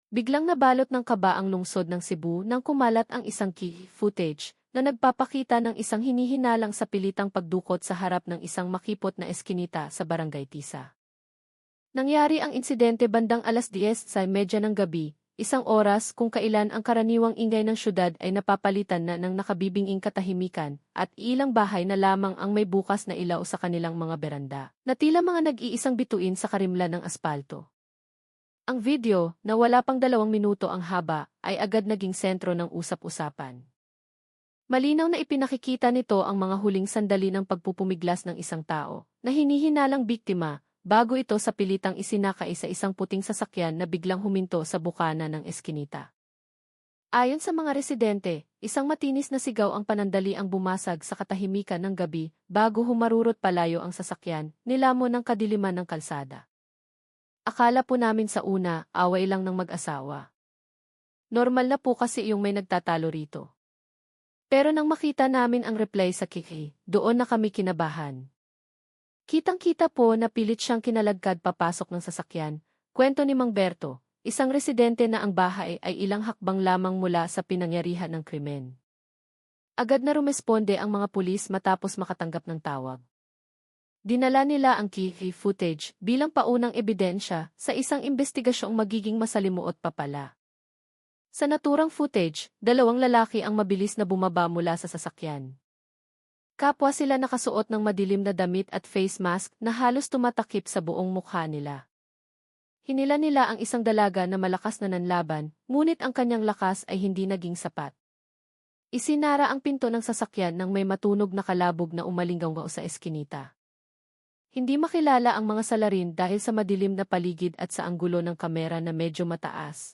Biglang nabalot ng kaba ang lungsod ng Cebu nang kumalat ang isang key footage na nagpapakita ng isang hinihinalang sa pilitang pagdukot sa harap ng isang makipot na eskinita sa Barangay Tisa. Nangyari ang insidente bandang 10:30 ng gabi, isang oras kung kailan ang karaniwang ingay ng syudad ay napapalitan na ng nakabibinging katahimikan at ilang bahay na lamang ang may bukas na ilaw sa kanilang mga beranda, na tila mga nag-iisang bituin sa karimlan ng aspalto. Ang video, na wala pang 2 minuto ang haba, ay agad naging sentro ng usap-usapan. Malinaw na ipinakikita nito ang mga huling sandali ng pagpupumiglas ng isang tao, na hinihinalang biktima, bago ito sa pilitang isinakay sa isang puting sasakyan na biglang huminto sa bukana ng eskinita. Ayon sa mga residente, isang matinis na sigaw ang panandali ang bumasag sa katahimikan ng gabi bago humarurot palayo ang sasakyan, nilamon ng kadiliman ng kalsada. Akala po namin sa una, away lang ng mag-asawa. Normal na po kasi yung may nagtatalo rito. Pero nang makita namin ang reply sa Kiki, doon na kami kinabahan. Kitang-kita po na pilit siyang kinalagkad papasok ng sasakyan, kwento ni Mang Berto, isang residente na ang bahay ay ilang hakbang lamang mula sa pinangyarihan ng krimen. Agad na rumesponde ang mga pulis matapos makatanggap ng tawag. Dinala nila ang key footage bilang paunang ebidensya sa isang investigasyong magiging masalimuot pa pala. Sa naturang footage, 2 lalaki ang mabilis na bumaba mula sa sasakyan. Kapwa sila nakasuot ng madilim na damit at face mask na halos tumatakip sa buong mukha nila. Hinila nila ang isang dalaga na malakas na nanlaban, ngunit ang kanyang lakas ay hindi naging sapat. Isinara ang pinto ng sasakyan nang may matunog na kalabog na umalinggaw sa eskinita. Hindi makilala ang mga salarin dahil sa madilim na paligid at sa anggulo ng kamera na medyo mataas.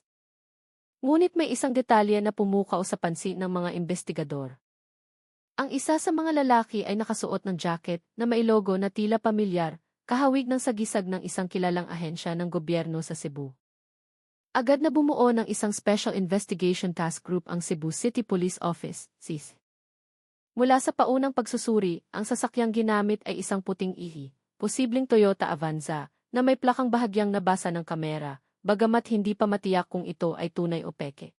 Ngunit may isang detalye na pumukaw sa pansin ng mga investigador. Ang isa sa mga lalaki ay nakasuot ng jacket na may logo na tila pamilyar, kahawig ng sagisag ng isang kilalang ahensya ng gobyerno sa Cebu. Agad na bumuo ng isang Special Investigation Task Group ang Cebu City Police Office, CIS. Mula sa paunang pagsusuri, ang sasakyang ginamit ay isang puting ihi, posibleng Toyota Avanza, na may plakang bahagyang nabasa ng kamera, bagamat hindi pa matiyak kung ito ay tunay o peke.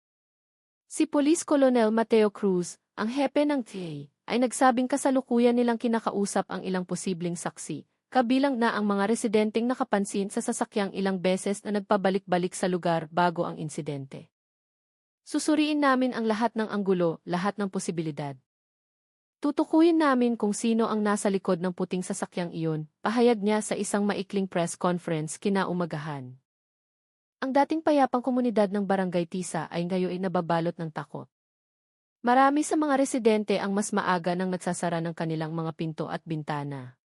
Si Police Colonel Mateo Cruz, ang hepe ng TA, ay nagsabing kasalukuyan nilang kinakausap ang ilang posibleng saksi, kabilang na ang mga residenteng nakapansin sa sasakyang ilang beses na nagpabalik-balik sa lugar bago ang insidente. Susuriin namin ang lahat ng anggulo, lahat ng posibilidad. Tutukuyin namin kung sino ang nasa likod ng puting sasakyang iyon, pahayag niya sa isang maikling press conference kinaumagahan. Ang dating payapang komunidad ng Barangay Tisa ay ngayon nababalot ng takot. Marami sa mga residente ang mas maaga nang nagsasara ng kanilang mga pinto at bintana.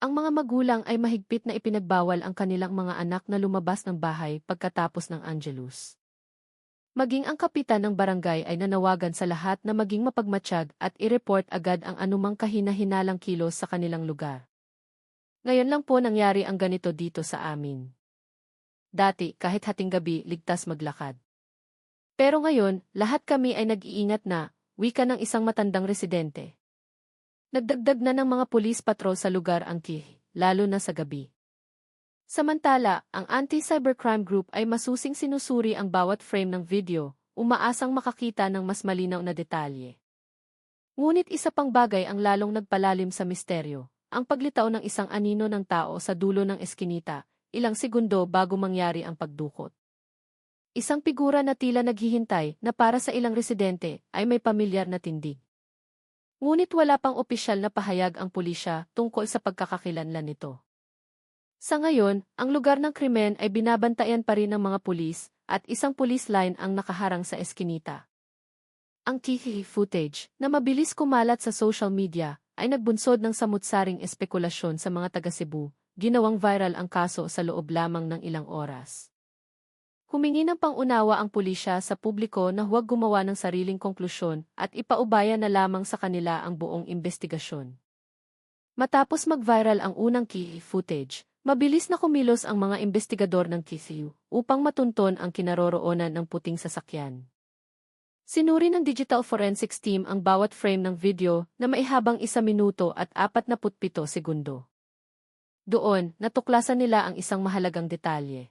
Ang mga magulang ay mahigpit na ipinagbawal ang kanilang mga anak na lumabas ng bahay pagkatapos ng Angelus. Maging ang kapitan ng barangay ay nanawagan sa lahat na maging mapagmatsyag at i-report agad ang anumang kahina-hinalang kilos sa kanilang lugar. Ngayon lang po nangyari ang ganito dito sa amin. Dati, kahit hating gabi, ligtas maglakad. Pero ngayon, lahat kami ay nag-iingat na, wika ng isang matandang residente. Nagdagdag na ng mga pulis patrol sa lugar ang lalo na sa gabi. Samantala, ang Anti-Cybercrime Group ay masusing sinusuri ang bawat frame ng video, umaasang makakita ng mas malinaw na detalye. Ngunit isa pang bagay ang lalong nagpalalim sa misteryo, ang paglitaw ng isang anino ng tao sa dulo ng eskinita, ilang segundo bago mangyari ang pagdukot. Isang figura na tila naghihintay na para sa ilang residente ay may pamilyar na tindig. Ngunit wala pang opisyal na pahayag ang pulisya tungkol sa pagkakakilanlan nito. Sa ngayon, ang lugar ng krimen ay binabantayan pa rin ng mga pulis at isang police line ang nakaharang sa eskinita. Ang key footage, na mabilis kumalat sa social media, ay nagbunsod ng samut-saring espekulasyon sa mga taga-Cebu, ginawang viral ang kaso sa loob lamang ng ilang oras. Humingi ng pangunawa ang pulisya sa publiko na huwag gumawa ng sariling konklusyon at ipaubaya na lamang sa kanila ang buong investigasyon. Matapos mag-viral ang unang key footage, mabilis na kumilos ang mga investigador ng KCU upang matunton ang kinaroroonan ng puting sasakyan. Sinuri ng Digital Forensics Team ang bawat frame ng video na maihabang 1 minuto at 47 segundo. Doon, natuklasan nila ang isang mahalagang detalye.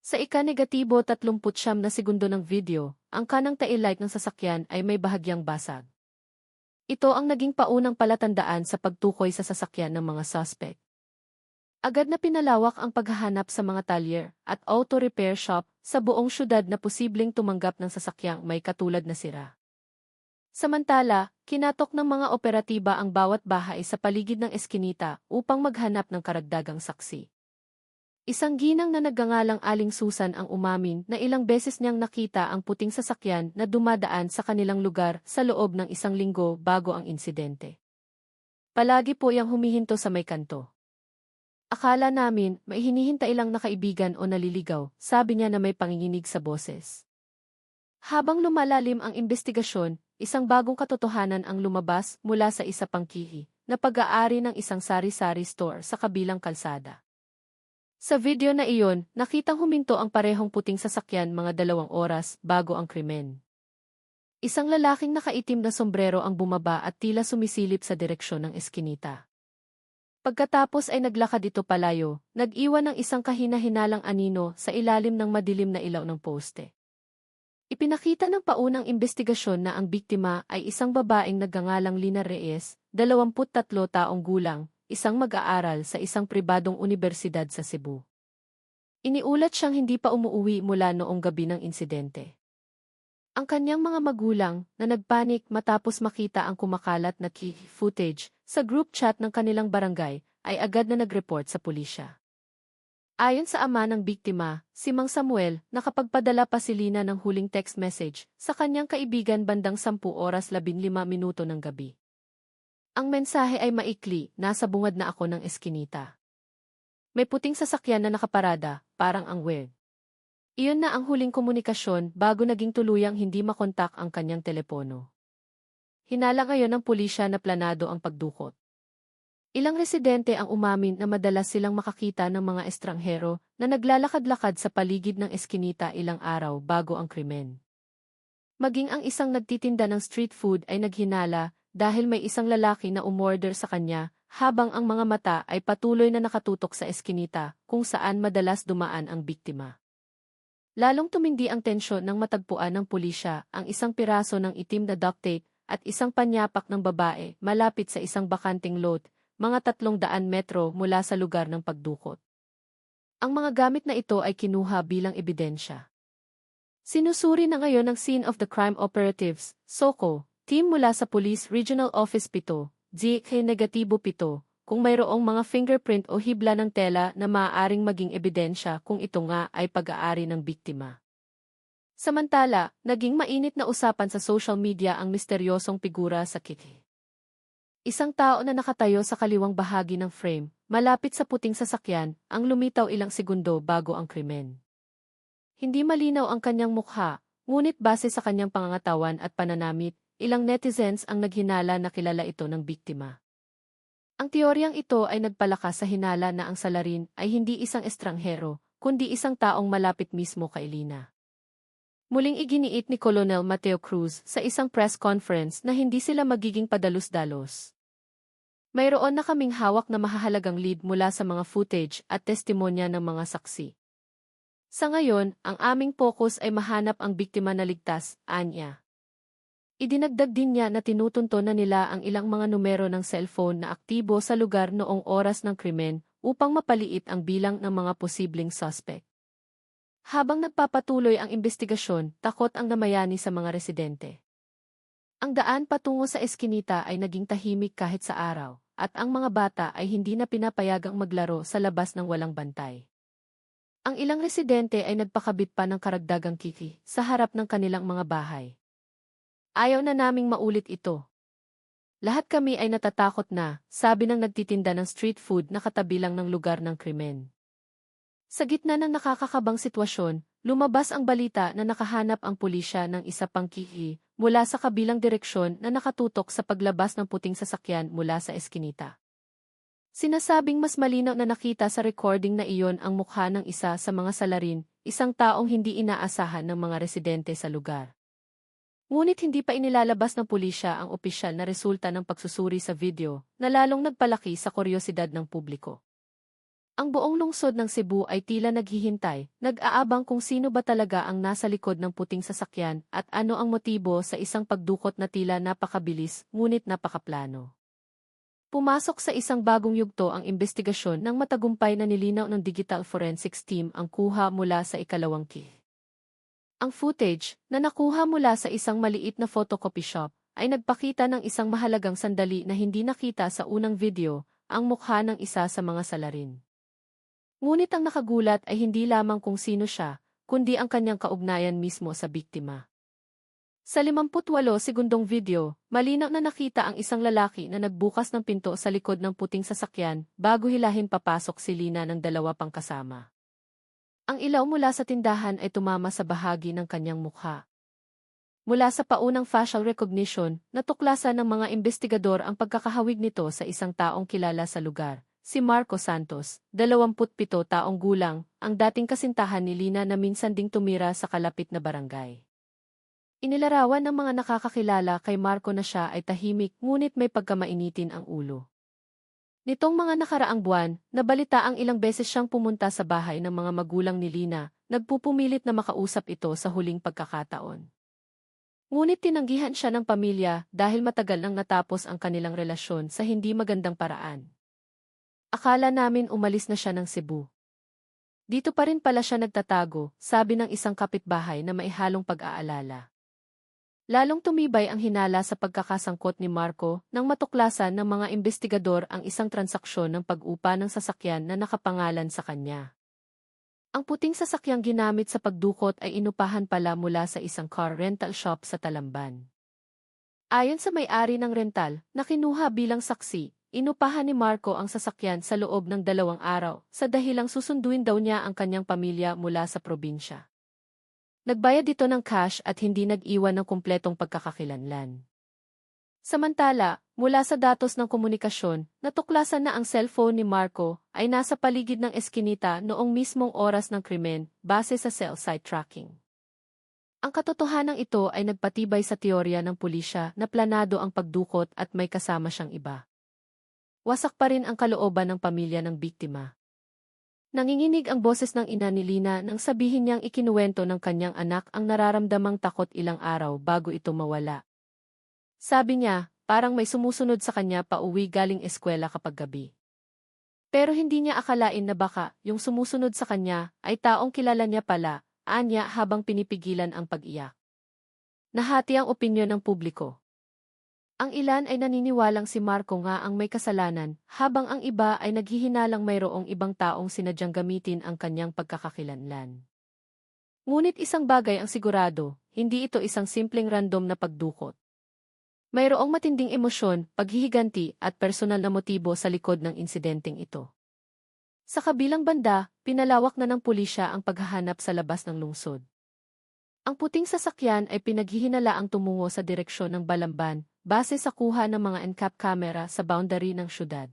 Sa ika-negatibo 39 na segundo ng video, ang kanang taillight ng sasakyan ay may bahagyang basag. Ito ang naging paunang palatandaan sa pagtukoy sa sasakyan ng mga suspect. Agad na pinalawak ang paghahanap sa mga talyer at auto repair shop sa buong syudad na posibleng tumanggap ng sasakyang may katulad na sira. Samantala, kinatok ng mga operatiba ang bawat bahay sa paligid ng eskinita upang maghanap ng karagdagang saksi. Isang ginang na nagngangalang Aling Susan ang umamin na ilang beses niyang nakita ang puting sasakyan na dumadaan sa kanilang lugar sa loob ng isang linggo bago ang insidente. Palagi po iyang humihinto sa may kanto. Akala namin may hinihintay lang na kaibigan o naliligaw, sabi niya na may panginginig sa boses. Habang lumalalim ang investigasyon, isang bagong katotohanan ang lumabas mula sa isa pang kihi, na pag-aari ng isang sari-sari store sa kabilang kalsada. Sa video na iyon, nakitang huminto ang parehong puting sasakyan mga 2 oras bago ang krimen. Isang lalaking nakaitim na sombrero ang bumaba at tila sumisilip sa direksyon ng eskinita. Pagkatapos ay naglakad ito palayo, nag-iwan ng isang kahina-hinalang anino sa ilalim ng madilim na ilaw ng poste. Ipinakita ng paunang investigasyon na ang biktima ay isang babaeng nagngangalang Lina Reyes, 23 taong gulang, isang mag-aaral sa isang pribadong unibersidad sa Cebu. Iniulat siyang hindi pa umuuwi mula noong gabi ng insidente. Ang kanyang mga magulang na nagpanik matapos makita ang kumakalat na footage sa group chat ng kanilang barangay ay agad na nag-report sa pulisya. Ayon sa ama ng biktima, si Mang Samuel, nakapagpadala pa si Lina ng huling text message sa kanyang kaibigan bandang 10 oras 15 minuto ng gabi. Ang mensahe ay maikli, nasa bungad na ako ng eskinita. May puting sasakyan na nakaparada, parang ang weird. Iyon na ang huling komunikasyon bago naging tuluyang hindi makontak ang kanyang telepono. Hinala ngayon ng pulisya na planado ang pagdukot. Ilang residente ang umamin na madalas silang makakita ng mga estranghero na naglalakad-lakad sa paligid ng eskinita ilang araw bago ang krimen. Maging ang isang nagtitinda ng street food ay naghinala dahil may isang lalaki na umorder sa kanya habang ang mga mata ay patuloy na nakatutok sa eskinita kung saan madalas dumaan ang biktima. Lalong tumindi ang tensyon nang matagpuan ng pulisya ang isang piraso ng itim na duct tape at isang panyapak ng babae malapit sa isang bakanting lot, mga 300 metro mula sa lugar ng pagdukot. Ang mga gamit na ito ay kinuha bilang ebidensya. Sinusuri na ngayon ng Scene of the Crime Operatives, SOCO, team mula sa Police Regional Office 7, GK-7, kung mayroong mga fingerprint o hibla ng tela na maaaring maging ebidensya kung ito nga ay pag-aari ng biktima. Samantala, naging mainit na usapan sa social media ang misteryosong figura sa kiki. Isang tao na nakatayo sa kaliwang bahagi ng frame, malapit sa puting sasakyan, ang lumitaw ilang segundo bago ang krimen. Hindi malinaw ang kanyang mukha, ngunit base sa kanyang pangangatawan at pananamit, ilang netizens ang naghinala na kilala ito ng biktima. Ang teoryang ito ay nagpalakas sa hinala na ang salarin ay hindi isang estranghero, kundi isang taong malapit mismo kay Lina. Muling iginiit ni Colonel Mateo Cruz sa isang press conference na hindi sila magiging padalos-dalos. Mayroon na kaming hawak na mahahalagang lead mula sa mga footage at testimonya ng mga saksi. Sa ngayon, ang aming focus ay mahanap ang biktima na ligtas, anya. Idinagdag din niya na tinutunto na nila ang ilang mga numero ng cellphone na aktibo sa lugar noong oras ng krimen upang mapaliit ang bilang ng mga posibleng suspect. Habang nagpapatuloy ang investigasyon, takot ang namayani sa mga residente. Ang daan patungo sa eskinita ay naging tahimik kahit sa araw, at ang mga bata ay hindi na pinapayagang maglaro sa labas ng walang bantay. Ang ilang residente ay nagpakabit pa ng karagdagang kiki sa harap ng kanilang mga bahay. Ayaw na naming maulit ito. Lahat kami ay natatakot na, sabi ng nagtitinda ng street food na katabi lang ng lugar ng krimen. Sa gitna ng nakakakabang sitwasyon, lumabas ang balita na nakahanap ang pulisya ng isa pang kihi mula sa kabilang direksyon na nakatutok sa paglabas ng puting sasakyan mula sa eskinita. Sinasabing mas malinaw na nakita sa recording na iyon ang mukha ng isa sa mga salarin, isang taong hindi inaasahan ng mga residente sa lugar. Ngunit hindi pa inilalabas ng pulisya ang opisyal na resulta ng pagsusuri sa video na lalong nagpalaki sa kuryosidad ng publiko. Ang buong lungsod ng Cebu ay tila naghihintay, nag-aabang kung sino ba talaga ang nasa likod ng puting sasakyan at ano ang motibo sa isang pagdukot na tila napakabilis ngunit napakaplano. Pumasok sa isang bagong yugto ang investigasyon ng matagumpay na nilinaw ng Digital Forensics Team ang kuha mula sa ikalawang key. Ang footage, na nakuha mula sa isang maliit na photocopy shop, ay nagpakita ng isang mahalagang sandali na hindi nakita sa unang video, ang mukha ng isa sa mga salarin. Ngunit ang nakagulat ay hindi lamang kung sino siya, kundi ang kanyang kaugnayan mismo sa biktima. Sa 58 segundong video, malinaw na nakita ang isang lalaki na nagbukas ng pinto sa likod ng puting sasakyan bago hilahin papasok si Lina ng dalawa pang kasama. Ang ilaw mula sa tindahan ay tumama sa bahagi ng kanyang mukha. Mula sa paunang facial recognition, natuklasan ng mga investigador ang pagkakahawig nito sa isang taong kilala sa lugar, si Marco Santos, 27 taong gulang, ang dating kasintahan ni Lina na minsan ding tumira sa kalapit na barangay. Inilarawan ng mga nakakakilala kay Marco na siya ay tahimik ngunit may pagkamainitin ang ulo. Nitong mga nakaraang buwan, nabalita ang ilang beses siyang pumunta sa bahay ng mga magulang ni Lina, nagpupumilit na makausap ito sa huling pagkakataon. Ngunit tinanggihan siya ng pamilya dahil matagal nang natapos ang kanilang relasyon sa hindi magandang paraan. Akala namin umalis na siya ng Cebu. Dito pa rin pala siya nagtatago, sabi ng isang kapitbahay na maihalong pag-aalala. Lalong tumibay ang hinala sa pagkakasangkot ni Marco nang matuklasan ng mga investigador ang isang transaksyon ng pag-upa ng sasakyan na nakapangalan sa kanya. Ang puting sasakyang ginamit sa pagdukot ay inupahan pala mula sa isang car rental shop sa Talamban. Ayon sa may-ari ng rental, na kinuha bilang saksi, inupahan ni Marco ang sasakyan sa loob ng 2 araw sa dahilang susunduin daw niya ang kanyang pamilya mula sa probinsya. Nagbayad dito ng cash at hindi nag-iwan ng kumpletong pagkakakilanlan. Samantala, mula sa datos ng komunikasyon, natuklasan na ang cellphone ni Marco ay nasa paligid ng eskinita noong mismong oras ng krimen base sa cell site tracking. Ang katotohanan ito ay nagpatibay sa teorya ng pulisya na planado ang pagdukot at may kasama siyang iba. Wasak pa rin ang kalooban ng pamilya ng biktima. Nanginginig ang boses ng ina ni Lina nang sabihin niyang ikinuwento ng kanyang anak ang nararamdamang takot ilang araw bago ito mawala. Sabi niya, parang may sumusunod sa kanya pa uwi galing eskwela kapag gabi. Pero hindi niya akalain na baka yung sumusunod sa kanya ay taong kilala niya pala, anya habang pinipigilan ang pag-iyak. Nahati ang opinyon ng publiko. Ang ilan ay naniniwalang si Marco nga ang may kasalanan, habang ang iba ay naghihinalang mayroong ibang taong sinadyang gamitin ang kanyang pagkakakilanlan. Ngunit isang bagay ang sigurado, hindi ito isang simpleng random na pagdukot. Mayroong matinding emosyon, paghihiganti at personal na motibo sa likod ng insidenteng ito. Sa kabilang banda, pinalawak na ng pulisya ang paghahanap sa labas ng lungsod. Ang puting sasakyan ay pinaghihinalaang tumungo sa direksyon ng Balamban, base sa kuha ng mga NCAP camera sa boundary ng syudad.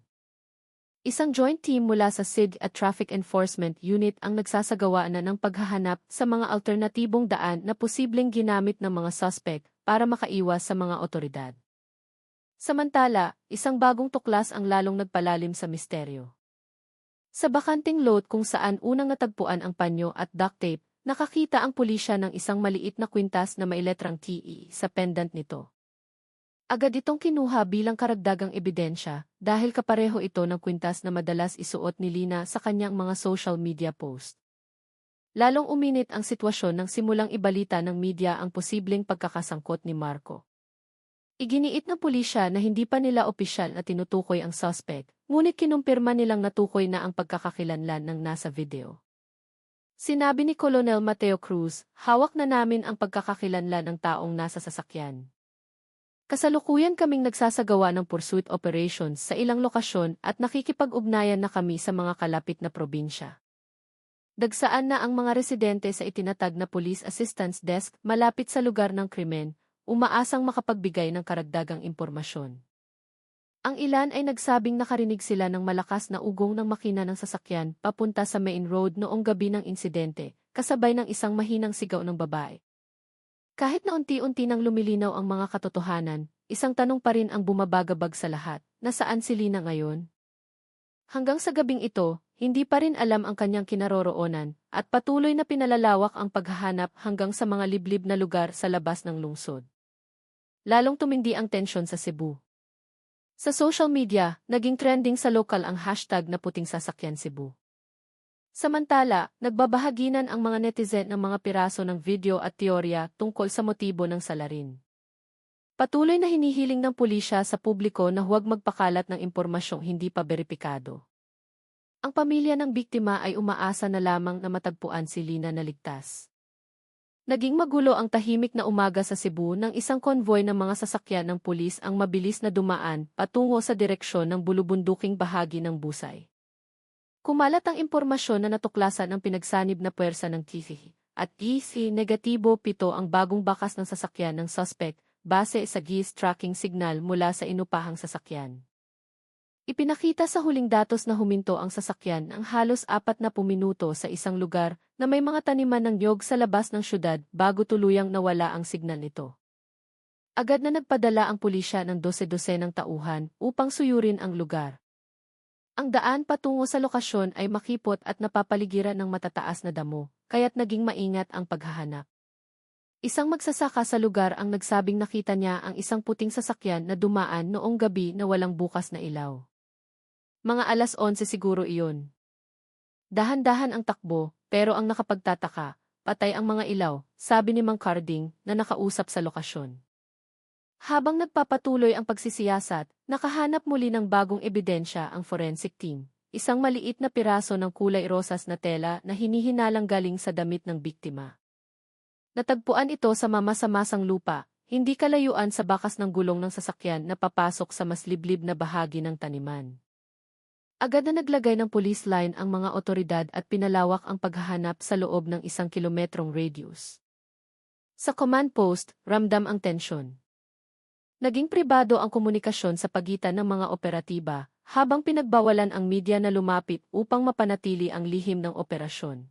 Isang joint team mula sa SID at Traffic Enforcement Unit ang nagsasagawa na ng paghahanap sa mga alternatibong daan na posibleng ginamit ng mga suspect para makaiwas sa mga otoridad. Samantala, isang bagong tuklas ang lalong nagpalalim sa misteryo. Sa bakanting lot kung saan unang natagpuan ang panyo at duct tape, nakakita ang pulisya ng isang maliit na kwintas na may letrang TE sa pendant nito. Agad itong kinuha bilang karagdagang ebidensya dahil kapareho ito ng kwintas na madalas isuot ni Lina sa kanyang mga social media post. Lalong uminit ang sitwasyon nang simulang ibalita ng media ang posibleng pagkakasangkot ni Marco. Iginiit ng pulisya na hindi pa nila opisyal na tinutukoy ang suspect, ngunit kinumpirma nilang natukoy na ang pagkakakilanlan ng nasa video. Sinabi ni Colonel Mateo Cruz, hawak na namin ang pagkakakilanlan ng taong nasa sasakyan. Kasalukuyan kaming nagsasagawa ng pursuit operations sa ilang lokasyon at nakikipag-ugnayan na kami sa mga kalapit na probinsya. Dagsaan na ang mga residente sa itinatag na Police Assistance Desk malapit sa lugar ng krimen, umaasang makapagbigay ng karagdagang impormasyon. Ang ilan ay nagsabing nakarinig sila ng malakas na ugong ng makina ng sasakyan papunta sa main road noong gabi ng insidente, kasabay ng isang mahinang sigaw ng babae. Kahit na unti-unti nang lumilinaw ang mga katotohanan, isang tanong pa rin ang bumabagabag sa lahat, nasaan si Lina ngayon? Hanggang sa gabing ito, hindi pa rin alam ang kanyang kinaroroonan, at patuloy na pinalalawak ang paghahanap hanggang sa mga liblib na lugar sa labas ng lungsod. Lalong tumindi ang tensyon sa Cebu. Sa social media, naging trending sa lokal ang hashtag na puting sasakyan Cebu. Samantala, nagbabahaginan ang mga netizen ng mga piraso ng video at teorya tungkol sa motibo ng salarin. Patuloy na hinihiling ng pulisya sa publiko na huwag magpakalat ng impormasyong hindi pa beripikado. Ang pamilya ng biktima ay umaasa na lamang na matagpuan si Lina na ligtas. Naging magulo ang tahimik na umaga sa Cebu nang isang konvoy ng mga sasakyan ng pulis ang mabilis na dumaan patungo sa direksyon ng bulubunduking bahagi ng Busay. Kumalat ang impormasyon na natuklasan ang pinagsanib na puwersa ng TC at -7 ang bagong bakas ng sasakyan ng suspect base sa GIS tracking signal mula sa inupahang sasakyan. Ipinakita sa huling datos na huminto ang sasakyan ng halos 40 minuto sa isang lugar na may mga taniman ng niyog sa labas ng syudad bago tuluyang nawala ang signal nito. Agad na nagpadala ang pulisya ng 12 ng tauhan upang suyurin ang lugar. Ang daan patungo sa lokasyon ay makipot at napapaligiran ng matataas na damo, kaya't naging maingat ang paghahanap. Isang magsasaka sa lugar ang nagsabing nakita niya ang isang puting sasakyan na dumaan noong gabi na walang bukas na ilaw. Mga alas 11 siguro iyon. Dahan-dahan ang takbo, pero ang nakapagtataka, patay ang mga ilaw, sabi ni Mang Carding na nakausap sa lokasyon. Habang nagpapatuloy ang pagsisiyasat, nakahanap muli ng bagong ebidensya ang forensic team, isang maliit na piraso ng kulay rosas na tela na hinihinalang galing sa damit ng biktima. Natagpuan ito sa mamasa-masang lupa, hindi kalayuan sa bakas ng gulong ng sasakyan na papasok sa mas liblib na bahagi ng taniman. Agad na naglagay ng police line ang mga otoridad at pinalawak ang paghahanap sa loob ng 1 kilometrong radius. Sa command post, ramdam ang tensyon. Naging pribado ang komunikasyon sa pagitan ng mga operatiba, habang pinagbawalan ang media na lumapit upang mapanatili ang lihim ng operasyon.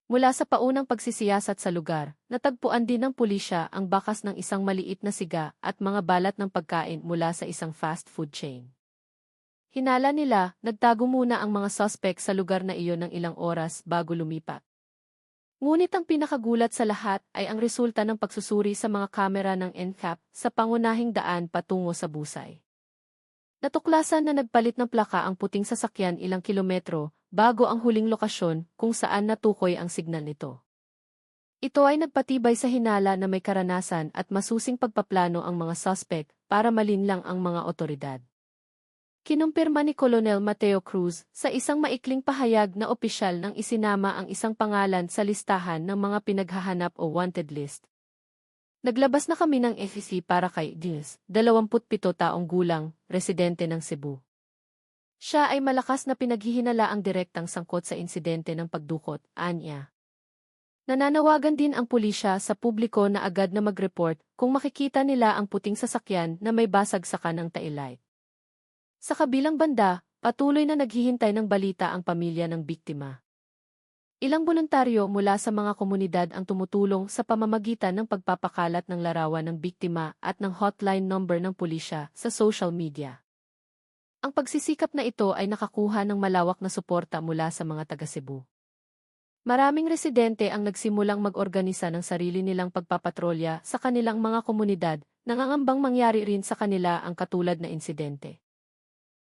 Mula sa paunang pagsisiyasat sa lugar, natagpuan din ng pulisya ang bakas ng isang maliit na siga at mga balat ng pagkain mula sa isang fast food chain. Hinala nila, nagtago muna ang mga suspect sa lugar na iyon ng ilang oras bago lumipat. Ngunit ang pinakagulat sa lahat ay ang resulta ng pagsusuri sa mga kamera ng NCAP sa pangunahing daan patungo sa Busay. Natuklasan na nagpalit ng plaka ang puting sasakyan ilang kilometro bago ang huling lokasyon kung saan natukoy ang signal nito. Ito ay nagpatibay sa hinala na may karanasan at masusing pagpaplano ang mga suspect para malinlang ang mga otoridad. Kinumpirma ni Colonel Mateo Cruz sa isang maikling pahayag na opisyal nang isinama ang isang pangalan sa listahan ng mga pinaghahanap o wanted list. Naglabas na kami ng FEC para kay Dils, 27 taong gulang, residente ng Cebu. Siya ay malakas na pinaghihinala ang direktang sangkot sa insidente ng pagdukot, anya. Nananawagan din ang pulisya sa publiko na agad na mag-report kung makikita nila ang puting sasakyan na may basagsakan ng taillight. Sa kabilang banda, patuloy na naghihintay ng balita ang pamilya ng biktima. Ilang voluntaryo mula sa mga komunidad ang tumutulong sa pamamagitan ng pagpapakalat ng larawan ng biktima at ng hotline number ng pulisya sa social media. Ang pagsisikap na ito ay nakakuha ng malawak na suporta mula sa mga taga-Cebu. Maraming residente ang nagsimulang mag-organisa ng sarili nilang pagpapatrolya sa kanilang mga komunidad, nangangambang mangyari rin sa kanila ang katulad na insidente.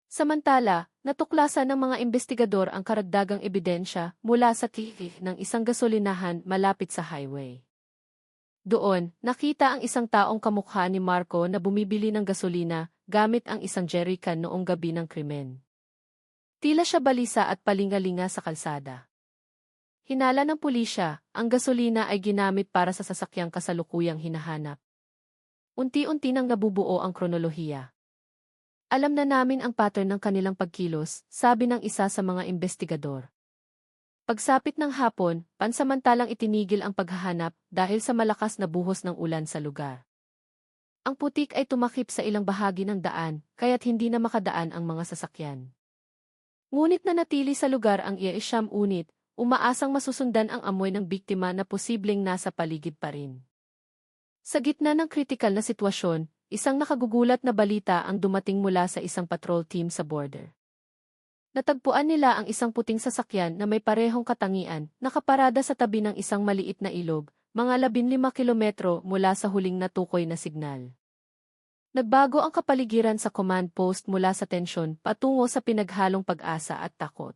Samantala, natuklasan ng mga investigador ang karagdagang ebidensya mula sa TV ng isang gasolinahan malapit sa highway. Doon, nakita ang isang taong kamukha ni Marco na bumibili ng gasolina gamit ang isang jerrycan noong gabi ng krimen. Tila siya balisa at palingalinga sa kalsada. Hinala ng pulisya, ang gasolina ay ginamit para sa sasakyang kasalukuyang hinahanap. Unti-unti nang nabubuo ang kronolohiya. Alam na namin ang pattern ng kanilang pagkilos, sabi ng isa sa mga investigador. Pagsapit ng hapon, pansamantalang itinigil ang paghahanap dahil sa malakas na buhos ng ulan sa lugar. Ang putik ay tumakip sa ilang bahagi ng daan, kaya't hindi na makadaan ang mga sasakyan. Ngunit nanatili sa lugar ang iyaisyam unit, umaasang masusundan ang amoy ng biktima na posibleng nasa paligid pa rin. Sa gitna ng kritikal na sitwasyon, isang nakagugulat na balita ang dumating mula sa isang patrol team sa border. Natagpuan nila ang isang puting sasakyan na may parehong katangian, nakaparada sa tabi ng isang maliit na ilog, mga 15 kilometro mula sa huling natukoy na signal. Nagbago ang kapaligiran sa command post mula sa tensyon patungo sa pinaghalong pag-asa at takot.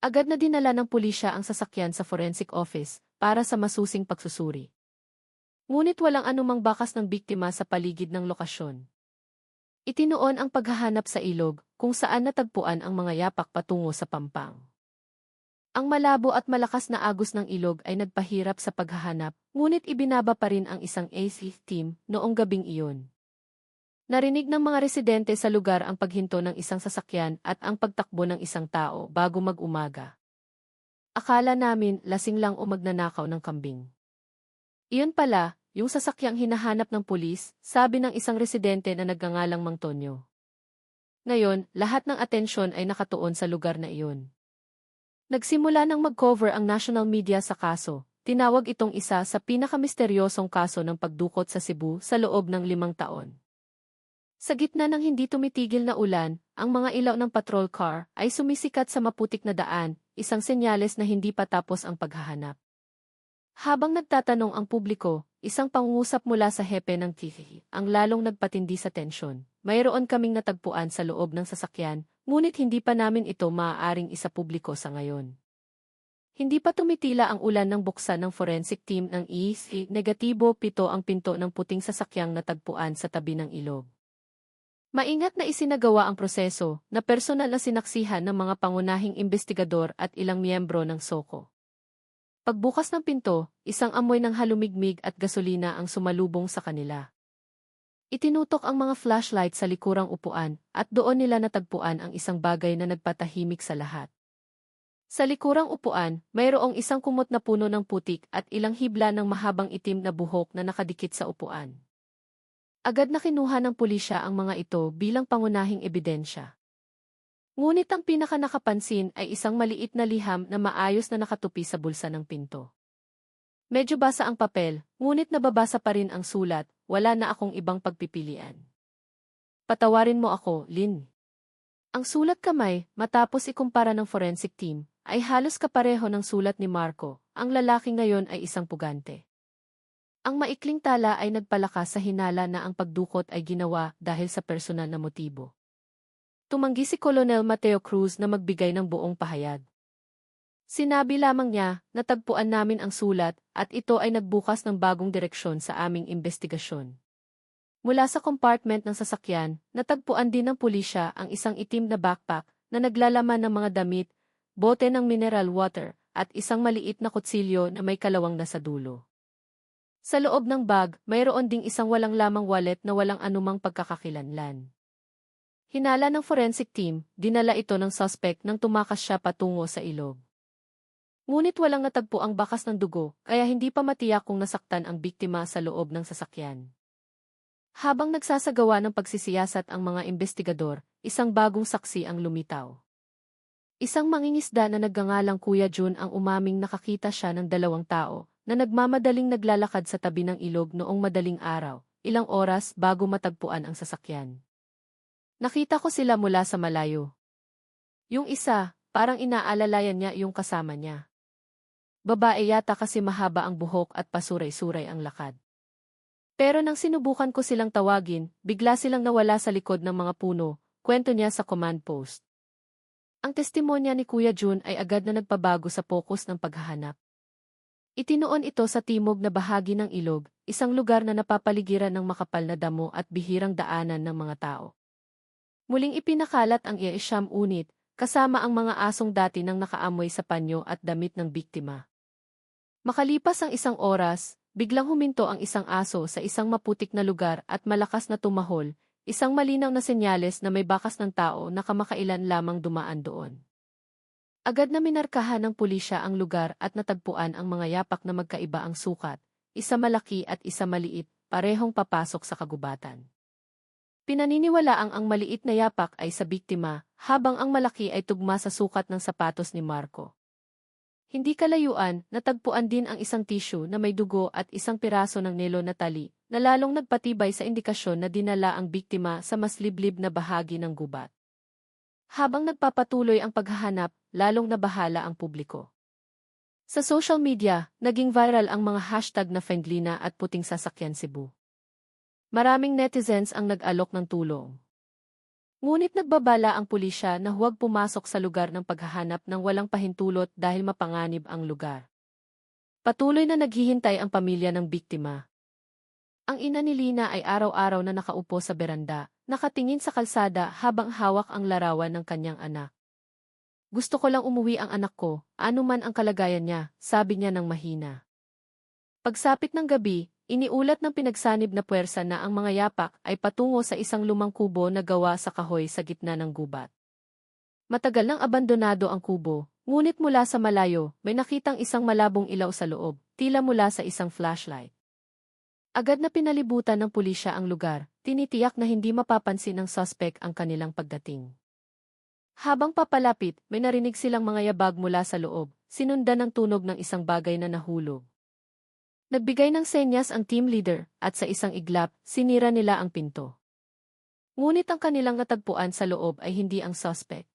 Agad na dinala ng pulisya ang sasakyan sa forensic office para sa masusing pagsusuri. Ngunit walang anumang bakas ng biktima sa paligid ng lokasyon. Itinuon ang paghahanap sa ilog kung saan natagpuan ang mga yapak patungo sa pampang. Ang malabo at malakas na agos ng ilog ay nagpahirap sa paghahanap, ngunit ibinaba pa rin ang isang AC team noong gabing iyon. Narinig ng mga residente sa lugar ang paghinto ng isang sasakyan at ang pagtakbo ng isang tao bago mag-umaga. Akala namin lasing lang o magnanakaw ng kambing. Iyon pala, yung sasakyang hinahanap ng pulis, sabi ng isang residente na nagngangalang Mang Tonyo. Ngayon, lahat ng atensyon ay nakatuon sa lugar na iyon. Nagsimula nang mag-cover ang national media sa kaso. Tinawag itong isa sa pinakamisteryosong kaso ng pagdukot sa Cebu sa loob ng 5 taon. Sa gitna ng hindi tumitigil na ulan, ang mga ilaw ng patrol car ay sumisikat sa maputik na daan, isang senyales na hindi pa tapos ang paghahanap. Habang nagtatanong ang publiko, isang pangungusap mula sa hepe ng TV ang lalong nagpatindi sa tensyon. Mayroon kaming natagpuan sa loob ng sasakyan, ngunit hindi pa namin ito maaaring isapubliko sa ngayon. Hindi pa tumitila ang ulan ng buksan ng forensic team ng EC, -7 ang pinto ng puting sasakyang natagpuan sa tabi ng ilog. Maingat na isinagawa ang proseso na personal na sinaksihan ng mga pangunahing investigador at ilang miyembro ng SOCO. Pagbukas ng pinto, isang amoy ng halumigmig at gasolina ang sumalubong sa kanila. Itinutok ang mga flashlight sa likurang upuan at doon nila natagpuan ang isang bagay na nagpatahimik sa lahat. Sa likurang upuan, mayroong isang kumot na puno ng putik at ilang hibla ng mahabang itim na buhok na nakadikit sa upuan. Agad na kinuha ng pulisya ang mga ito bilang pangunahing ebidensya. Ngunit ang pinaka-nakapansin ay isang maliit na liham na maayos na nakatupi sa bulsa ng pinto. Medyo basa ang papel, ngunit nababasa pa rin ang sulat, wala na akong ibang pagpipilian. Patawarin mo ako, Lynn. Ang sulat kamay, matapos ikumpara ng forensic team, ay halos kapareho ng sulat ni Marco, ang lalaki ngayon ay isang pugante. Ang maikling tala ay nagpalakas sa hinala na ang pagdukot ay ginawa dahil sa personal na motibo. Tumanggi si Colonel Mateo Cruz na magbigay ng buong pahayag. Sinabi lamang niya, natagpuan namin ang sulat at ito ay nagbukas ng bagong direksyon sa aming investigasyon. Mula sa compartment ng sasakyan, natagpuan din ng pulisya ang isang itim na backpack na naglalaman ng mga damit, bote ng mineral water, at isang maliit na kutsilyo na may kalawang nasa dulo. Sa loob ng bag, mayroon ding isang walang lamang wallet na walang anumang pagkakakilanlan. Hinala ng forensic team, dinala ito ng suspect nang tumakas siya patungo sa ilog. Ngunit walang natagpo ang bakas ng dugo, kaya hindi pa matiyak kung nasaktan ang biktima sa loob ng sasakyan. Habang nagsasagawa ng pagsisiyasat ang mga investigador, isang bagong saksi ang lumitaw. Isang mangingisda na nagngangalang Kuya Jun ang umaming nakakita siya ng 2 tao na nagmamadaling naglalakad sa tabi ng ilog noong madaling araw, ilang oras bago matagpuan ang sasakyan. Nakita ko sila mula sa malayo. Yung isa, parang inaalalayan niya yung kasama niya. Babae yata kasi mahaba ang buhok at pasuray-suray ang lakad. Pero nang sinubukan ko silang tawagin, bigla silang nawala sa likod ng mga puno, kwento niya sa command post. Ang testimonya ni Kuya Jun ay agad na nagpabago sa focus ng paghahanap. Itinuon ito sa timog na bahagi ng ilog, isang lugar na napapaligiran ng makapal na damo at bihirang daanan ng mga tao. Muling ipinakalat ang iyaisyam unit, kasama ang mga asong dati nang nakaamoy sa panyo at damit ng biktima. Makalipas ang 1 oras, biglang huminto ang isang aso sa isang maputik na lugar at malakas na tumahol, isang malinaw na senyales na may bakas ng tao na kamakailan lamang dumaan doon. Agad na minarkahan ng pulisya ang lugar at natagpuan ang mga yapak na magkaiba ang sukat, isa malaki at isa maliit, parehong papasok sa kagubatan. Pinaniniwalaang ang maliit na yapak ay sa biktima, habang ang malaki ay tugma sa sukat ng sapatos ni Marco. Hindi kalayuan, natagpuan din ang isang tissue na may dugo at isang piraso ng nelo na tali, na lalong nagpatibay sa indikasyon na dinala ang biktima sa mas liblib na bahagi ng gubat. Habang nagpapatuloy ang paghahanap, lalong nabahala ang publiko. Sa social media, naging viral ang mga hashtag na Friendlyna at Puting Sasakyan Cebu. Maraming netizens ang nag-alok ng tulong. Ngunit nagbabala ang pulisya na huwag pumasok sa lugar ng paghahanap ng walang pahintulot dahil mapanganib ang lugar. Patuloy na naghihintay ang pamilya ng biktima. Ang ina ni Lina ay araw-araw na nakaupo sa beranda, nakatingin sa kalsada habang hawak ang larawan ng kanyang anak. Gusto ko lang umuwi ang anak ko, ano man ang kalagayan niya, sabi niya ng mahina. Pagsapit ng gabi, iniulat ng pinagsanib na puwersa na ang mga yapak ay patungo sa isang lumang kubo na gawa sa kahoy sa gitna ng gubat. Matagal nang abandonado ang kubo, ngunit mula sa malayo, may nakitang isang malabong ilaw sa loob, tila mula sa isang flashlight. Agad na pinalibutan ng pulisya ang lugar, tinitiyak na hindi mapapansin ng suspect ang kanilang pagdating. Habang papalapit, may narinig silang mga yabag mula sa loob, sinundan ng tunog ng isang bagay na nahulog. Nagbigay ng senyas ang team leader, at sa isang iglap, sinira nila ang pinto. Ngunit ang kanilang natagpuan sa loob ay hindi ang suspect.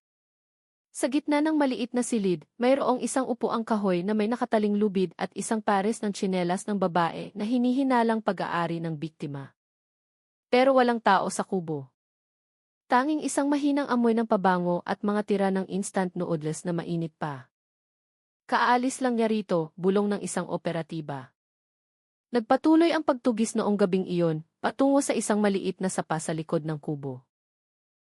Sa gitna ng maliit na silid, mayroong isang upuang kahoy na may nakataling lubid at isang pares ng tsinelas ng babae na hinihinalang pag-aari ng biktima. Pero walang tao sa kubo. Tanging isang mahinang amoy ng pabango at mga tira ng instant noodles na mainit pa. Kaalis lang niya rito, bulong ng isang operatiba. Nagpatuloy ang pagtugis noong gabing iyon, patungo sa isang maliit na sapa sa likod ng kubo.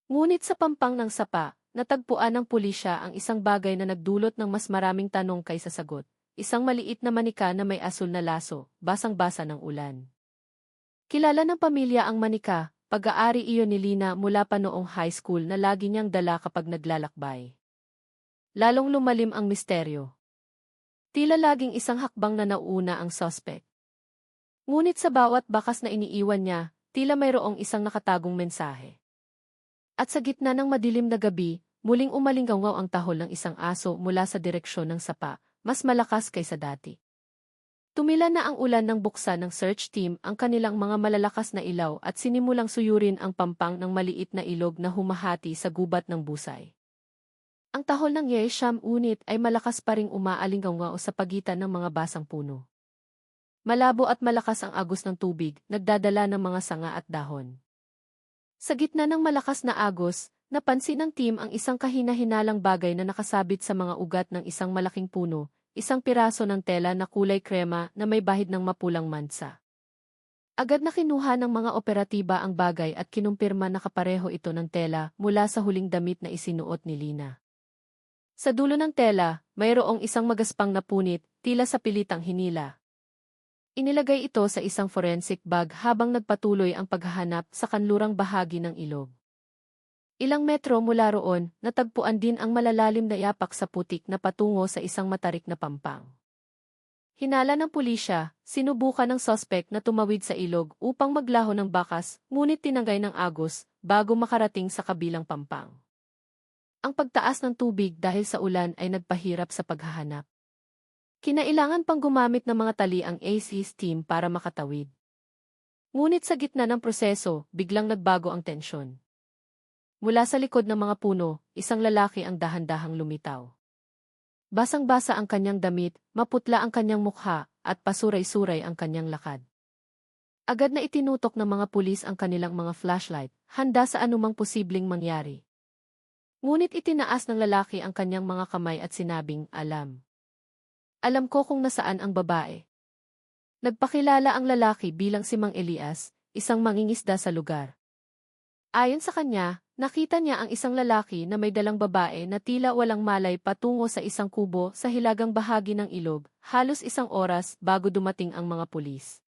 Ngunit sa pampang ng sapa, natagpuan ng pulisya ang isang bagay na nagdulot ng mas maraming tanong kaysa sagot, isang maliit na manika na may asul na laso, basang-basa ng ulan. Kilala ng pamilya ang manika, pag-aari iyon ni Lina mula pa noong high school na lagi niyang dala kapag naglalakbay. Lalong lumalim ang misteryo. Tila laging isang hakbang na nauuna ang suspect. Ngunit sa bawat bakas na iniiwan niya, tila mayroong isang nakatagong mensahe. At sa gitna ng madilim na gabi, muling umalinggaw ang tahol ng isang aso mula sa direksyon ng sapa, mas malakas kaysa dati. Tumila na ang ulan ng buksan ng search team ang kanilang mga malalakas na ilaw at sinimulang suyurin ang pampang ng maliit na ilog na humahati sa gubat ng busay. Ang tahol ng Yesham unit ay malakas pa ring umaalinggaw sa pagitan ng mga basang puno. Malabo at malakas ang agos ng tubig, nagdadala ng mga sanga at dahon. Sa gitna ng malakas na agos, napansin ng team ang isang kahina-hinalang bagay na nakasabit sa mga ugat ng isang malaking puno, isang piraso ng tela na kulay krema na may bahid ng mapulang mansa. Agad na kinuha ng mga operatiba ang bagay at kinumpirma na kapareho ito ng tela mula sa huling damit na isinuot ni Lina. Sa dulo ng tela, mayroong isang magaspang na punit, tila sa pilitang hinila. Inilagay ito sa isang forensic bag habang nagpatuloy ang paghahanap sa kanlurang bahagi ng ilog. Ilang metro mula roon, natagpuan din ang malalalim na yapak sa putik na patungo sa isang matarik na pampang. Hinala ng pulisya, sinubukan ng suspect na tumawid sa ilog upang maglaho ng bakas, ngunit tinangay ng agos bago makarating sa kabilang pampang. Ang pagtaas ng tubig dahil sa ulan ay nagpahirap sa paghahanap. Kinailangan pang gumamit ng mga tali ang AC's team para makatawid. Ngunit sa gitna ng proseso, biglang nagbago ang tensyon. Mula sa likod ng mga puno, isang lalaki ang dahan-dahang lumitaw. Basang-basa ang kanyang damit, maputla ang kanyang mukha, at pasuray-suray ang kanyang lakad. Agad na itinutok ng mga pulis ang kanilang mga flashlight, handa sa anumang posibleng mangyari. Ngunit itinaas ng lalaki ang kanyang mga kamay at sinabing, "Alam. Alam ko kung nasaan ang babae." Nagpakilala ang lalaki bilang si Mang Elias, isang mangingisda sa lugar. Ayon sa kanya, nakita niya ang isang lalaki na may dalang babae na tila walang malay patungo sa isang kubo sa hilagang bahagi ng ilog, halos isang oras bago dumating ang mga pulis.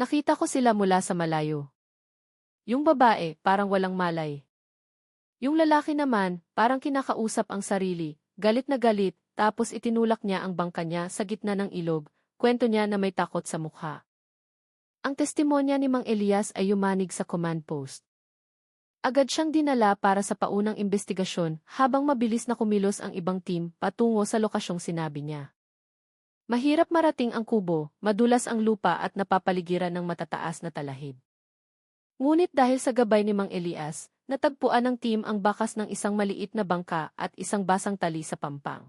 "Nakita ko sila mula sa malayo." Yung babae, parang walang malay. Yung lalaki naman, parang kinakausap ang sarili, galit na galit, tapos itinulak niya ang bangka niya sa gitna ng ilog, kwento niya na may takot sa mukha. Ang testimonya ni Mang Elias ay yumanig sa command post. Agad siyang dinala para sa paunang investigasyon habang mabilis na kumilos ang ibang team patungo sa lokasyong sinabi niya. Mahirap marating ang kubo, madulas ang lupa at napapaligiran ng matataas na talahib. Ngunit dahil sa gabay ni Mang Elias, natagpuan ng team ang bakas ng isang maliit na bangka at isang basang tali sa pampang.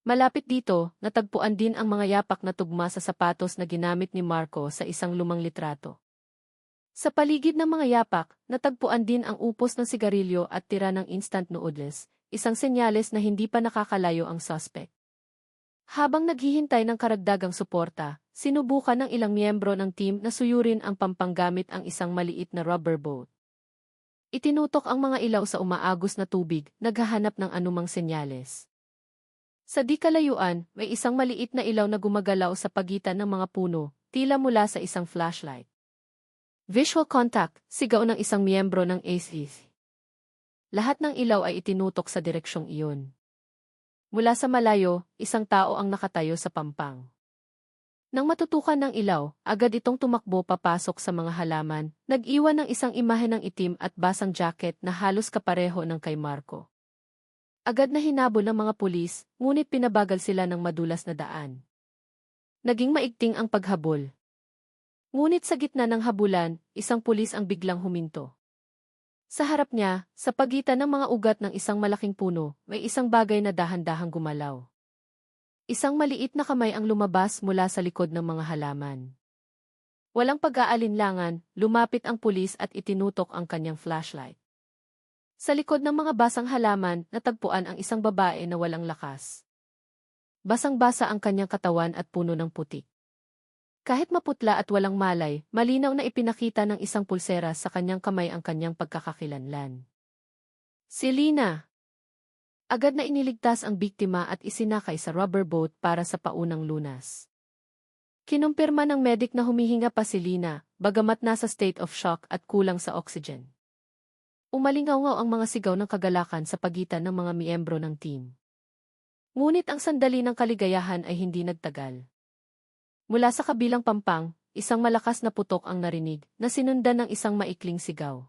Malapit dito, natagpuan din ang mga yapak na tugma sa sapatos na ginamit ni Marco sa isang lumang litrato. Sa paligid ng mga yapak, natagpuan din ang upos ng sigarilyo at tira ng instant noodles, isang senyales na hindi pa nakakalayo ang suspect. Habang naghihintay ng karagdagang suporta, sinubukan ng ilang miyembro ng team na suyurin ang pampanggamit ang isang maliit na rubber boat. Itinutok ang mga ilaw sa umaagos na tubig, naghahanap ng anumang senyales. Sa di kalayuan, may isang maliit na ilaw na gumagalaw sa pagitan ng mga puno, tila mula sa isang flashlight. Visual contact, sigaw ng isang miyembro ng ACE. Lahat ng ilaw ay itinutok sa direksyong iyon. Mula sa malayo, isang tao ang nakatayo sa pampang. Nang matutukan ng ilaw, agad itong tumakbo papasok sa mga halaman, nag-iwan ng isang imahe ng itim at basang jacket na halos kapareho ng kay Marco. Agad na hinabol ng mga pulis, ngunit pinabagal sila ng madulas na daan. Naging maigting ang paghabol. Ngunit sa gitna ng habulan, isang pulis ang biglang huminto. Sa harap niya, sa pagitan ng mga ugat ng isang malaking puno, may isang bagay na dahan-dahang gumalaw. Isang maliit na kamay ang lumabas mula sa likod ng mga halaman. Walang pag-aalinlangan, lumapit ang pulis at itinutok ang kanyang flashlight. Sa likod ng mga basang halaman, natagpuan ang isang babae na walang lakas. Basang-basa ang kanyang katawan at puno ng putik. Kahit maputla at walang malay, malinaw na ipinakita ng isang pulsera sa kanyang kamay ang kanyang pagkakakilanlan. Si Lina. Agad na iniligtas ang biktima at isinakay sa rubber boat para sa paunang lunas. Kinumpirma ng medic na humihinga pa si Lina, bagamat nasa state of shock at kulang sa oxygen. Umalingaw-ngaw ang mga sigaw ng kagalakan sa pagitan ng mga miyembro ng team. Ngunit ang sandali ng kaligayahan ay hindi nagtagal. Mula sa kabilang pampang, isang malakas na putok ang narinig, na sinundan ng isang maikling sigaw.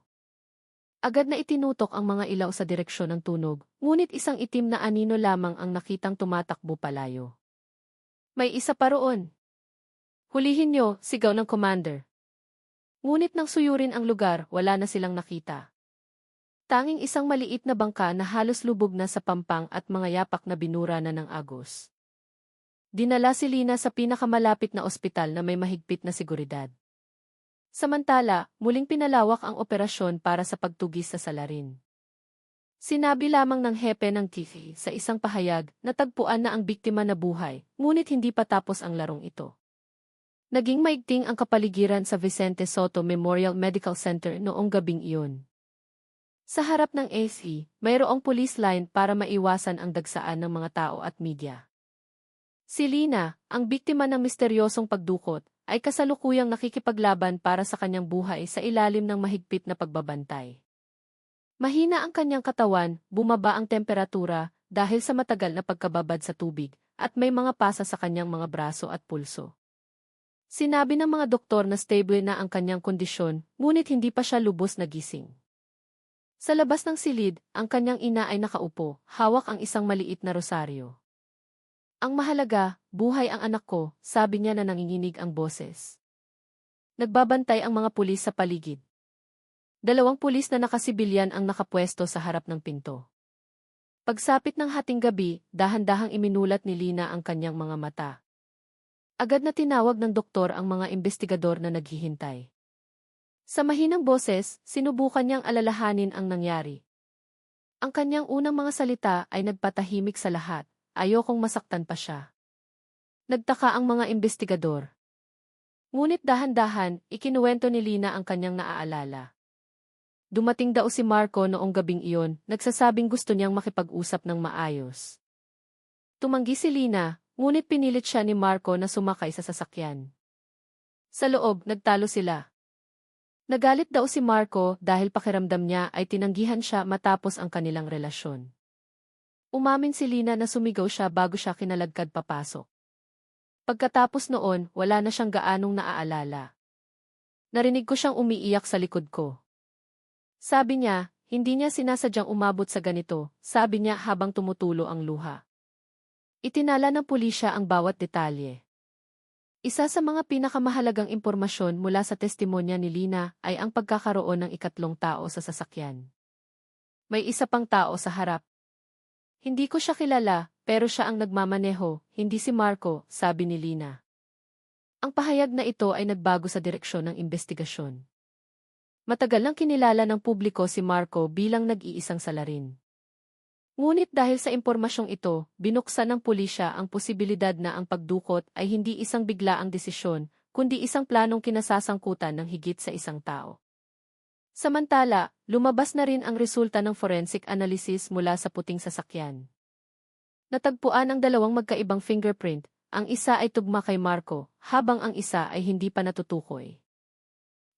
Agad na itinutok ang mga ilaw sa direksyon ng tunog, ngunit isang itim na anino lamang ang nakitang tumatakbo palayo. May isa pa roon. Hulihin niyo, sigaw ng commander. Ngunit nang suyurin ang lugar, wala na silang nakita. Tanging isang maliit na bangka na halos lubog na sa pampang at mga yapak na binura na ng agos. Dinala si Lina sa pinakamalapit na ospital na may mahigpit na seguridad. Samantala, muling pinalawak ang operasyon para sa pagtugis sa salarin. Sinabi lamang ng hepe ng TV sa isang pahayag na tagpuan na ang biktima na buhay, ngunit hindi pa tapos ang larong ito. Naging maigting ang kapaligiran sa Vicente Soto Memorial Medical Center noong gabing iyon. Sa harap ng AC, mayroong police line para maiwasan ang dagsaan ng mga tao at media. Si Lina, ang biktima ng misteryosong pagdukot, ay kasalukuyang nakikipaglaban para sa kanyang buhay sa ilalim ng mahigpit na pagbabantay. Mahina ang kanyang katawan, bumaba ang temperatura dahil sa matagal na pagkababad sa tubig, at may mga pasa sa kanyang mga braso at pulso. Sinabi ng mga doktor na stable na ang kanyang kondisyon, ngunit hindi pa siya lubos na gising. Sa labas ng silid, ang kanyang ina ay nakaupo, hawak ang isang maliit na rosaryo. Ang mahalaga, buhay ang anak ko, sabi niya na nanginginig ang boses. Nagbabantay ang mga pulis sa paligid. 2 pulis na nakasibilyan ang nakapwesto sa harap ng pinto. Pagsapit ng hating gabi, dahan-dahang iminulat ni Lina ang kanyang mga mata. Agad na tinawag ng doktor ang mga investigador na naghihintay. Sa mahinang boses, sinubukan niyang alalahanin ang nangyari. Ang kanyang unang mga salita ay nagpatahimik sa lahat. Ayokong masaktan pa siya. Nagtaka ang mga investigador. Ngunit dahan-dahan, ikinuwento ni Lina ang kanyang naaalala. Dumating daw si Marco noong gabing iyon, nagsasabing gusto niyang makipag-usap ng maayos. Tumanggi si Lina, ngunit pinilit siya ni Marco na sumakay sa sasakyan. Sa loob, nagtalo sila. Nagalit daw si Marco dahil pakiramdam niya ay tinanggihan siya matapos ang kanilang relasyon. Umamin si Lina na sumigaw siya bago siya kinalagkad papasok. Pagkatapos noon, wala na siyang gaanong naaalala. Narinig ko siyang umiiyak sa likod ko. Sabi niya, hindi niya sinasadyang umabot sa ganito, sabi niya habang tumutulo ang luha. Itinala ng pulisya ang bawat detalye. Isa sa mga pinakamahalagang impormasyon mula sa testimonya ni Lina ay ang pagkakaroon ng ikatlong tao sa sasakyan. May isa pang tao sa harap. Hindi ko siya kilala, pero siya ang nagmamaneho, hindi si Marco, sabi ni Lina. Ang pahayag na ito ay nagbago sa direksyon ng investigasyon. Matagal nang kinilala ng publiko si Marco bilang nag-iisang salarin. Ngunit dahil sa impormasyong ito, binuksan ng pulisya ang posibilidad na ang pagdukot ay hindi isang biglaang desisyon, kundi isang planong kinasasangkutan ng higit sa isang tao. Samantala, lumabas na rin ang resulta ng forensic analysis mula sa puting sasakyan. Natagpuan ang dalawang magkaibang fingerprint, ang isa ay tugma kay Marco, habang ang isa ay hindi pa natutukoy.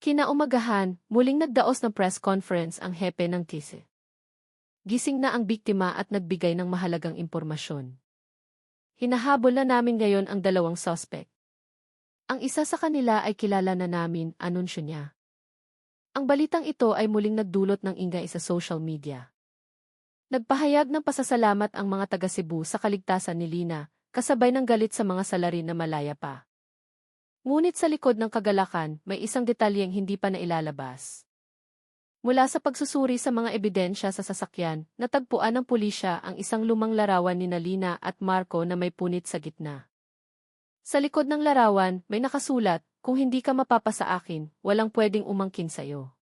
Kinaumagahan, muling nagdaos ng press conference ang hepe ng TISE. Gising na ang biktima at nagbigay ng mahalagang impormasyon. Hinahabol na namin ngayon ang dalawang suspect. Ang isa sa kanila ay kilala na namin, anunsyo niya. Ang balitang ito ay muling nagdulot ng ingay sa social media. Nagpahayag ng pasasalamat ang mga taga Cebu sa kaligtasan ni Lina, kasabay ng galit sa mga salarin na malaya pa. Ngunit sa likod ng kagalakan, may isang detalyeng hindi pa nailalabas. Mula sa pagsusuri sa mga ebidensya sa sasakyan, natagpuan ng pulisya ang isang lumang larawan ni Lina at Marco na may punit sa gitna. Sa likod ng larawan, may nakasulat, "Kung hindi ka mapapasa akin, walang pwedeng umangkin sa'yo."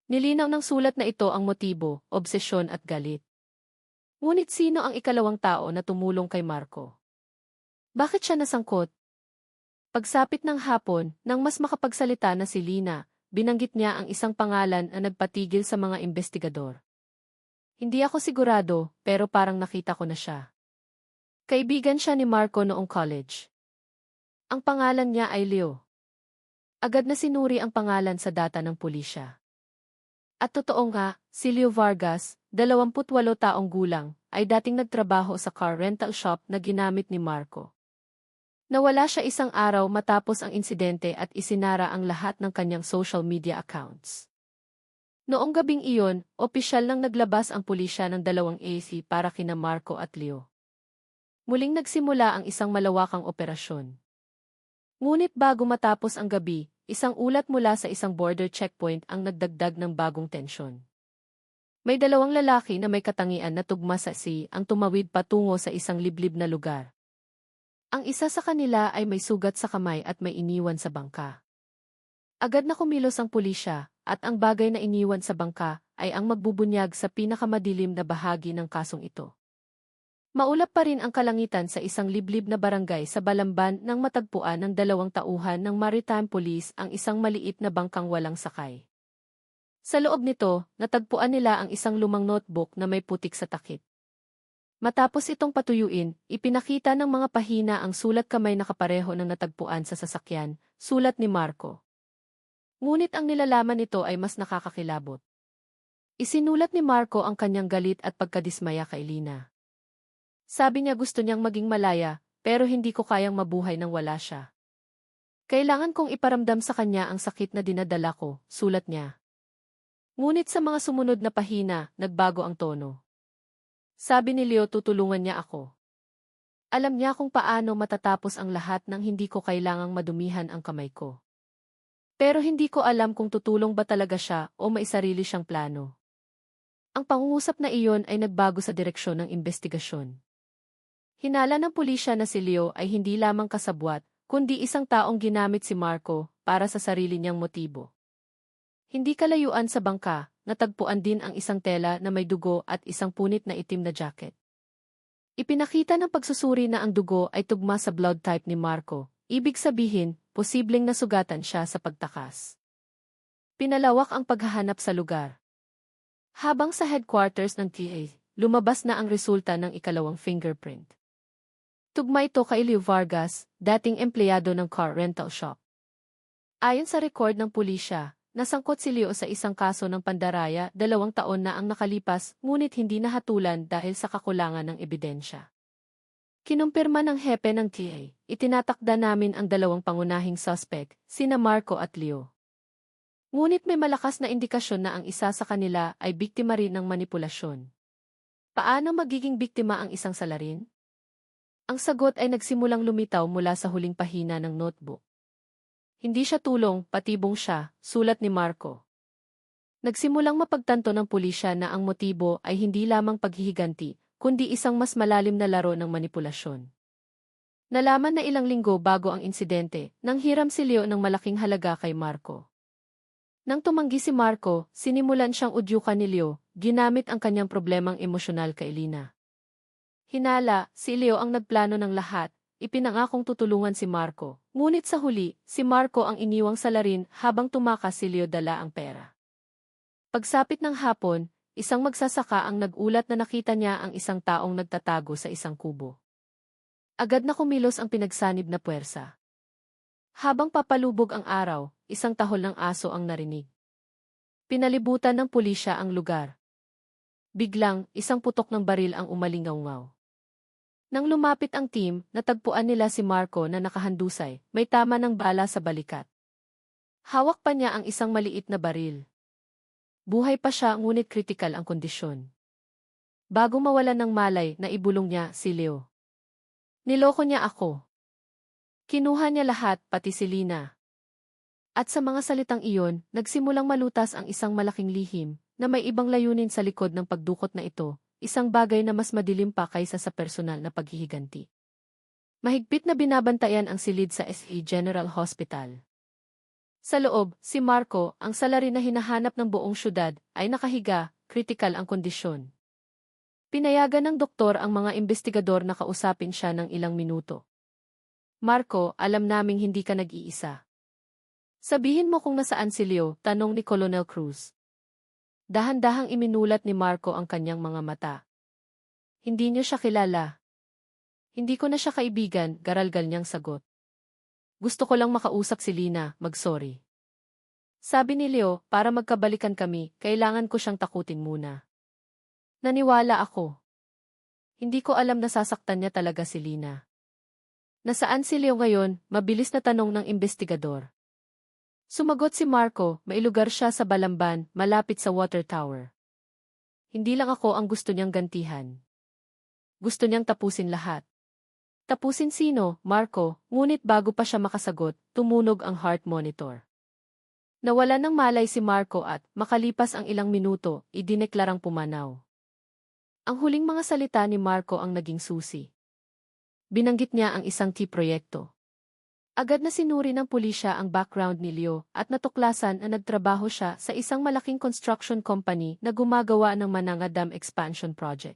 Nilinaw ng sulat na ito ang motibo, obsesyon at galit. Ngunit sino ang ikalawang tao na tumulong kay Marco? Bakit siya nasangkot? Pagsapit ng hapon, nang mas makapagsalita na si Lina, binanggit niya ang isang pangalan na nagpatigil sa mga investigador. Hindi ako sigurado, pero parang nakita ko na siya. Kaibigan siya ni Marco noong college. Ang pangalan niya ay Leo. Agad na sinuri ang pangalan sa data ng pulisya. At totoo nga, si Leo Vargas, 28 taong gulang, ay dating nagtrabaho sa car rental shop na ginamit ni Marco. Nawala siya isang araw matapos ang insidente at isinara ang lahat ng kanyang social media accounts. Noong gabing iyon, opisyal nang naglabas ang pulisya ng 2 AC para kina Marco at Leo. Muling nagsimula ang isang malawakang operasyon. Ngunit bago matapos ang gabi, isang ulat mula sa isang border checkpoint ang nagdagdag ng bagong tensyon. May 2 lalaki na may katangian na tugma sa ang tumawid patungo sa isang liblib na lugar. Ang isa sa kanila ay may sugat sa kamay at may iniwan sa bangka. Agad na kumilos ang pulisya, at ang bagay na iniwan sa bangka ay ang magbubunyag sa pinakamadilim na bahagi ng kasong ito. Maulap pa rin ang kalangitan sa isang liblib na barangay sa Balamban nang matagpuan ng 2 tauhan ng Maritime Police ang isang maliit na bangkang walang sakay. Sa loob nito, natagpuan nila ang isang lumang notebook na may putik sa takip. Matapos itong patuyuin, ipinakita ng mga pahina ang sulat kamay na kapareho ng natagpuan sa sasakyan, sulat ni Marco. Ngunit ang nilalaman nito ay mas nakakakilabot. Isinulat ni Marco ang kanyang galit at pagkadismaya kay Lina. Sabi niya gusto niyang maging malaya, pero hindi ko kayang mabuhay nang wala siya. Kailangan kong iparamdam sa kanya ang sakit na dinadala ko, sulat niya. Ngunit sa mga sumunod na pahina, nagbago ang tono. Sabi ni Leo tutulungan niya ako. Alam niya kung paano matatapos ang lahat nang hindi ko kailangang madumihan ang kamay ko. Pero hindi ko alam kung tutulong ba talaga siya o may sarili siyang plano. Ang pangungusap na iyon ay nagbago sa direksyon ng investigasyon. Hinala ng pulisya na si Leo ay hindi lamang kasabwat, kundi isang taong ginamit si Marco para sa sarili niyang motibo. Hindi kalayuan sa bangka, natagpuan din ang isang tela na may dugo at isang punit na itim na jacket. Ipinakita ng pagsusuri na ang dugo ay tugma sa blood type ni Marco, ibig sabihin, posibleng nasugatan siya sa pagtakas. Pinalawak ang paghahanap sa lugar. Habang sa headquarters ng TA, lumabas na ang resulta ng ikalawang fingerprint. Tugma ito kay Leo Vargas, dating empleyado ng car rental shop. Ayon sa record ng pulisya, nasangkot si Leo sa isang kaso ng pandaraya 2 taon na ang nakalipas ngunit hindi nahatulan dahil sa kakulangan ng ebidensya. Kinumpirma ng hepe ng TA, itinatakda namin ang 2 pangunahing suspect, sina Marco at Leo. Ngunit may malakas na indikasyon na ang isa sa kanila ay biktima rin ng manipulasyon. Paano magiging biktima ang isang salarin? Ang sagot ay nagsimulang lumitaw mula sa huling pahina ng notebook. Hindi siya tulong, patibong siya, sulat ni Marco. Nagsimulang mapagtanto ng pulisya na ang motibo ay hindi lamang paghihiganti, kundi isang mas malalim na laro ng manipulasyon. Nalaman na ilang linggo bago ang insidente, nang hiram si Leo ng malaking halaga kay Marco. Nang tumanggi si Marco, sinimulan siyang udyukan ni Leo, ginamit ang kanyang problemang emosyonal kay Lina. Hinala, si Leo ang nagplano ng lahat, ipinangakong tutulungan si Marco. Ngunit sa huli, si Marco ang iniwang salarin habang tumakas si Leo dala ang pera. Pagsapit ng hapon, isang magsasaka ang nagulat na nakita niya ang isang taong nagtatago sa isang kubo. Agad na kumilos ang pinagsanib na puwersa. Habang papalubog ang araw, isang tahol ng aso ang narinig. Pinalibutan ng pulisya ang lugar. Biglang, isang putok ng baril ang umalingaw-ngaw. Nang lumapit ang team, natagpuan nila si Marco na nakahandusay, may tama ng bala sa balikat. Hawak pa niya ang isang maliit na baril. Buhay pa siya ngunit kritikal ang kondisyon. Bago mawalan ng malay, naibulong niya si Leo. Niloko niya ako. Kinuha niya lahat, pati si Lina. At sa mga salitang iyon, nagsimulang malutas ang isang malaking lihim, na may ibang layunin sa likod ng pagdukot na ito, isang bagay na mas madilim pa kaysa sa personal na paghihiganti. Mahigpit na binabantayan ang silid sa SE General Hospital. Sa loob, si Marco, ang salarin na hinahanap ng buong syudad, ay nakahiga, kritikal ang kondisyon. Pinayagan ng doktor ang mga investigador na kausapin siya ng ilang minuto. Marco, alam naming hindi ka nag-iisa. Sabihin mo kung nasaan si Leo, tanong ni Colonel Cruz. Dahan-dahang iminulat ni Marco ang kanyang mga mata. Hindi niyo siya kilala. Hindi ko na siya kaibigan, garalgal niyang sagot. Gusto ko lang makausap si Lina, mag-sorry. Sabi ni Leo, para magkabalikan kami, kailangan ko siyang takutin muna. Naniwala ako. Hindi ko alam na sasaktan niya talaga si Lina. Nasaan si Leo ngayon? Mabilis na tanong ng investigador. Sumagot si Marco, may lugar siya sa Balamban, malapit sa water tower. Hindi lang ako ang gusto niyang gantihan. Gusto niyang tapusin lahat. Tapusin sino, Marco, ngunit bago pa siya makasagot, tumunog ang heart monitor. Nawalan ng malay si Marco at, makalipas ang ilang minuto, idineklarang pumanaw. Ang huling mga salita ni Marco ang naging susi. Binanggit niya ang isang key proyekto. Agad na sinuri ng pulisya ang background ni Leo at natuklasan na nagtrabaho siya sa isang malaking construction company na gumagawa ng Mananga Dam Expansion Project.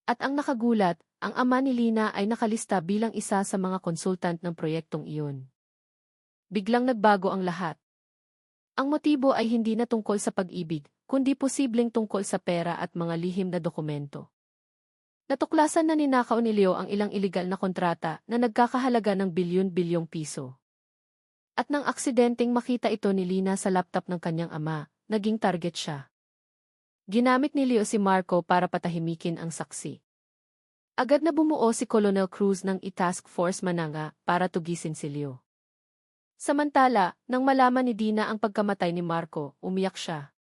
At ang nakagulat, ang ama ni Lina ay nakalista bilang isa sa mga konsultant ng proyektong iyon. Biglang nagbago ang lahat. Ang motibo ay hindi na tungkol sa pag-ibig, kundi posibleng tungkol sa pera at mga lihim na dokumento. Natuklasan na ninakaw ni Leo ang ilang iligal na kontrata na nagkakahalaga ng bilyon-bilyong piso. At nang aksidenteng makita ito ni Lina sa laptop ng kanyang ama, naging target siya. Ginamit ni Leo si Marco para patahimikin ang saksi. Agad na bumuo si Colonel Cruz ng i-task force Mananga para tugisin si Leo. Samantala, nang malaman ni Dina ang pagkamatay ni Marco, umiyak siya.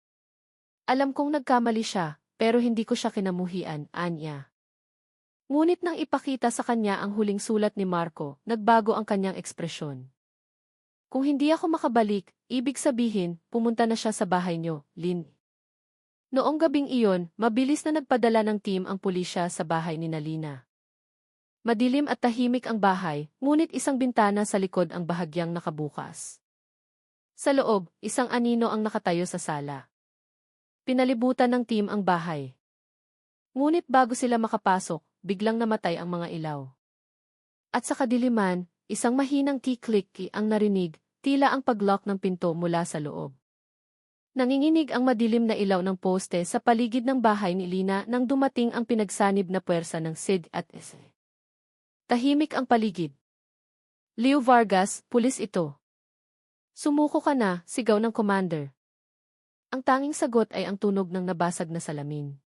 Alam kong nagkamali siya, pero hindi ko siya kinamuhian, anya. Ngunit nang ipakita sa kanya ang huling sulat ni Marco, nagbago ang kanyang ekspresyon. Kung hindi ako makabalik, ibig sabihin, pumunta na siya sa bahay niyo, Lin. Noong gabing iyon, mabilis na nagpadala ng team ang pulisya sa bahay ni Lina. Madilim at tahimik ang bahay, ngunit isang bintana sa likod ang bahagyang nakabukas. Sa loob, isang anino ang nakatayo sa sala. Pinalibutan ng team ang bahay. Ngunit bago sila makapasok, biglang namatay ang mga ilaw. At sa kadiliman, isang mahinang key-click ang narinig, tila ang pag-lock ng pinto mula sa loob. Nanginginig ang madilim na ilaw ng poste sa paligid ng bahay ni Lina nang dumating ang pinagsanib na puwersa ng SID at SE. Tahimik ang paligid. Leo Vargas, pulis ito. Sumuko ka na, sigaw ng commander. Ang tanging sagot ay ang tunog ng nabasag na salamin.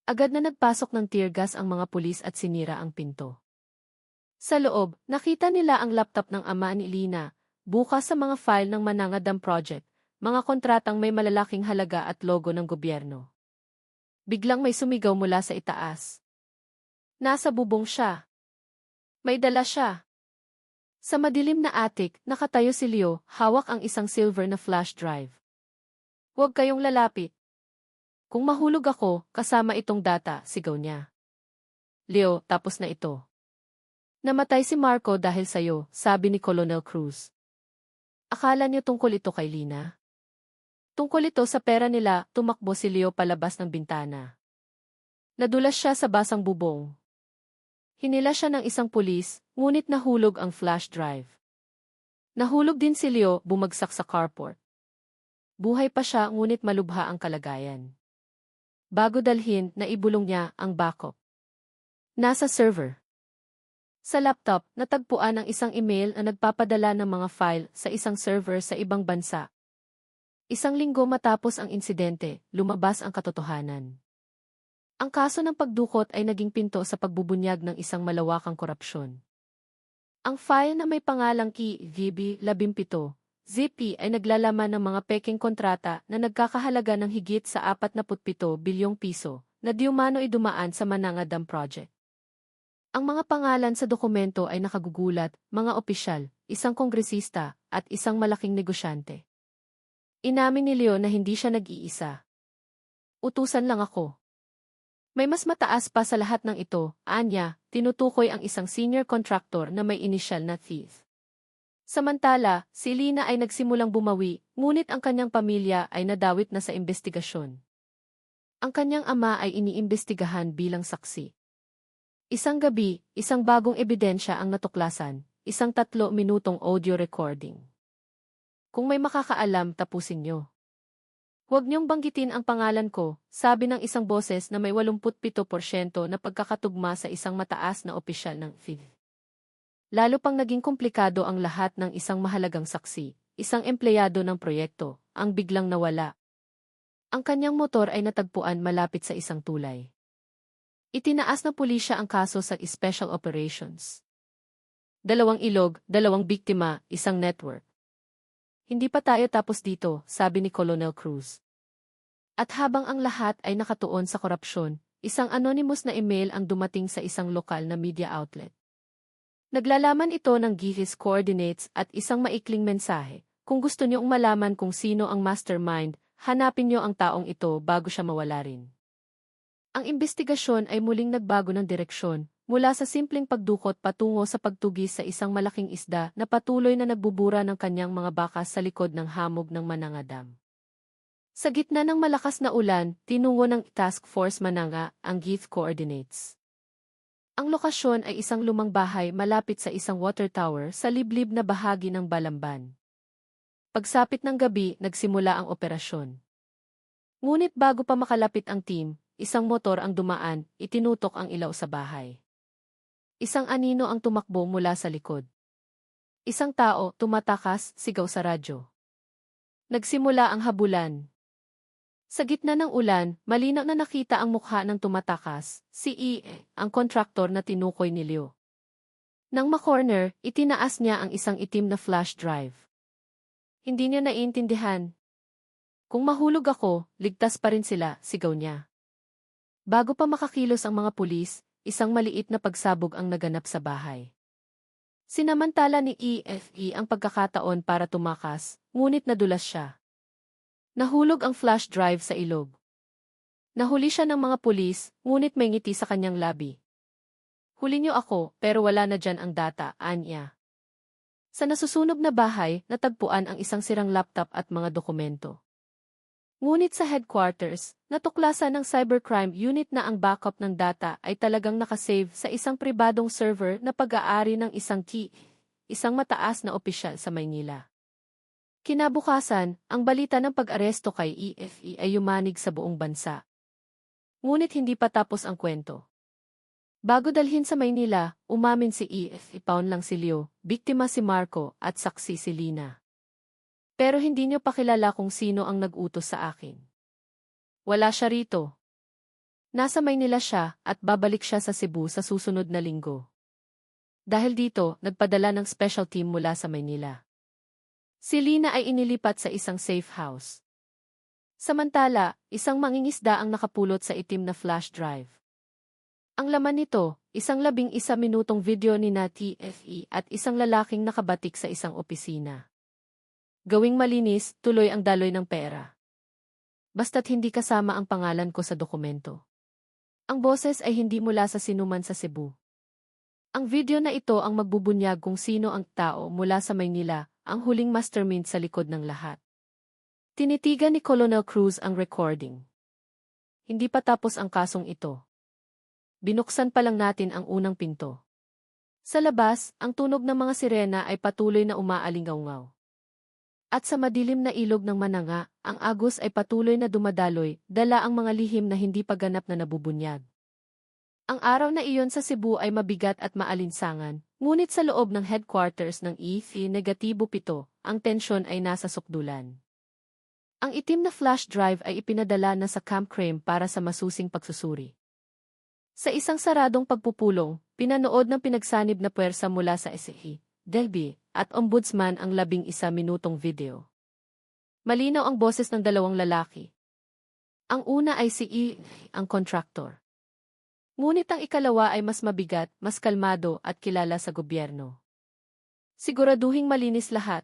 Agad na nagpasok ng tear gas ang mga pulis at sinira ang pinto. Sa loob, nakita nila ang laptop ng ama ni Lina, bukas sa mga file ng Mananga Dam Project, mga kontratang may malalaking halaga at logo ng gobyerno. Biglang may sumigaw mula sa itaas. Nasa bubong siya. May dala siya. Sa madilim na attic, nakatayo si Leo, hawak ang isang silver na flash drive. Huwag kayong lalapit. Kung mahulog ako, kasama itong data, sigaw niya. Leo, tapos na ito. Namatay si Marco dahil sa'yo, sabi ni Colonel Cruz. Akala niyo tungkol ito kay Lina? Tungkol ito sa pera nila, tumakbo si Leo palabas ng bintana. Nadulas siya sa basang bubong. Hinila siya ng isang pulis, ngunit nahulog ang flash drive. Nahulog din si Leo, bumagsak sa carport. Buhay pa siya ngunit malubha ang kalagayan. Bago dalhin, naibulong niya ang backup. Nasa server. Sa laptop, natagpuan ang isang email na nagpapadala ng mga file sa isang server sa ibang bansa. Isang linggo matapos ang insidente, lumabas ang katotohanan. Ang kaso ng pagdukot ay naging pinto sa pagbubunyag ng isang malawakang korupsyon. Ang file na may pangalang KVB-17, ZP ay naglalaman ng mga peking kontrata na nagkakahalaga ng higit sa 47 bilyong piso na di umano idumaan sa Mananga Dam Project. Ang mga pangalan sa dokumento ay nakagugulat, mga opisyal, isang kongresista, at isang malaking negosyante. Inamin ni Leo na hindi siya nag-iisa. Utusan lang ako. May mas mataas pa sa lahat ng ito, anya, tinutukoy ang isang senior contractor na may inisyal na thief. Samantala, si Lina ay nagsimulang bumawi, ngunit ang kanyang pamilya ay nadawit na sa investigasyon. Ang kanyang ama ay iniimbestigahan bilang saksi. Isang gabi, isang bagong ebidensya ang natuklasan, isang 3 minutong audio recording. Kung may makakaalam, tapusin nyo. Huwag niyong banggitin ang pangalan ko, sabi ng isang boses na may 87% na pagkakatugma sa isang mataas na opisyal ng FIV. Lalo pang naging komplikado ang lahat ng isang mahalagang saksi, isang empleyado ng proyekto, ang biglang nawala. Ang kanyang motor ay natagpuan malapit sa isang tulay. Itinaas ng pulisya ang kaso sa Special Operations. 2 ilog, 2 biktima, isang network. Hindi pa tayo tapos dito, sabi ni Colonel Cruz. At habang ang lahat ay nakatuon sa korupsyon, isang anonymous na email ang dumating sa isang lokal na media outlet. Naglalaman ito ng GIS coordinates at isang maikling mensahe. Kung gusto niyong malaman kung sino ang mastermind, hanapin niyo ang taong ito bago siya mawala rin. Ang investigasyon ay muling nagbago ng direksyon, mula sa simpleng pagdukot patungo sa pagtugis sa isang malaking isda na patuloy na nagbubura ng kanyang mga bakas sa likod ng hamog ng Mananga Dam. Sa gitna ng malakas na ulan, tinungo ng Task Force Mananga ang GIS coordinates. Ang lokasyon ay isang lumang bahay malapit sa isang water tower sa liblib na bahagi ng Balamban. Pagsapit ng gabi, nagsimula ang operasyon. Ngunit bago pa makalapit ang team, isang motor ang dumaan, itinutok ang ilaw sa bahay. Isang anino ang tumakbo mula sa likod. Isang tao, tumatakas, sigaw sa radyo. Nagsimula ang habulan. Sa gitna ng ulan, malinaw na nakita ang mukha ng tumatakas, si E, ang kontraktor na tinukoy ni Leo. Nang ma-corner, itinaas niya ang isang itim na flash drive. Hindi niya naiintindihan. Kung mahulog ako, ligtas pa rin sila, sigaw niya. Bago pa makakilos ang mga pulis, isang maliit na pagsabog ang naganap sa bahay. Sinamantala ni EFE ang pagkakataon para tumakas, ngunit nadulas siya. Nahulog ang flash drive sa ilog. Nahuli siya ng mga pulis, ngunit may ngiti sa kanyang labi. Huli niyo ako, pero wala na dyan ang data, anya. Sa nasusunog na bahay, natagpuan ang isang sirang laptop at mga dokumento. Ngunit sa headquarters, natuklasan ng cybercrime unit na ang backup ng data ay talagang nakasave sa isang pribadong server na pag-aari ng isang mataas na opisyal sa Maynila. Kinabukasan, ang balita ng pag-aresto kay EFE ay yumanig sa buong bansa. Ngunit hindi pa tapos ang kwento. Bago dalhin sa Maynila, umamin si EFE, paon lang si Leo, biktima si Marco at saksi si Lina. Pero hindi niyo pakilala kung sino ang nag-utos sa akin. Wala siya rito. Nasa Maynila siya at babalik siya sa Cebu sa susunod na linggo. Dahil dito, nagpadala ng special team mula sa Maynila. Si Lina ay inilipat sa isang safe house. Samantala, isang mangingisda ang nakapulot sa itim na flash drive. Ang laman nito, isang 11 minutong video ni na TFE at isang lalaking nakabatik sa isang opisina. Gawing malinis, tuloy ang daloy ng pera. Basta't hindi kasama ang pangalan ko sa dokumento. Ang boses ay hindi mula sa sinuman sa Cebu. Ang video na ito ang magbubunyag kung sino ang tao mula sa Maynila, ang huling mastermind sa likod ng lahat. Tinitigan ni Colonel Cruz ang recording. Hindi pa tapos ang kasong ito. Binuksan pa lang natin ang unang pinto. Sa labas, ang tunog ng mga sirena ay patuloy na umaalingaw-ngaw. At sa madilim na ilog ng Mananga, ang agos ay patuloy na dumadaloy, dala ang mga lihim na hindi pa ganap na nabubunyag. Ang araw na iyon sa Cebu ay mabigat at maalinsangan, ngunit sa loob ng headquarters ng E-7, ang tensyon ay nasa sukdulan. Ang itim na flash drive ay ipinadala na sa Camp Crame para sa masusing pagsusuri. Sa isang saradong pagpupulong, pinanood ng pinagsanib na puwersa mula sa SEHI, DELBI, at Ombudsman ang 11 minutong video. Malinaw ang boses ng dalawang lalaki. Ang una ay si E, ang contractor. Ngunit ang ikalawa ay mas mabigat, mas kalmado at kilala sa gobyerno. Siguraduhing malinis lahat.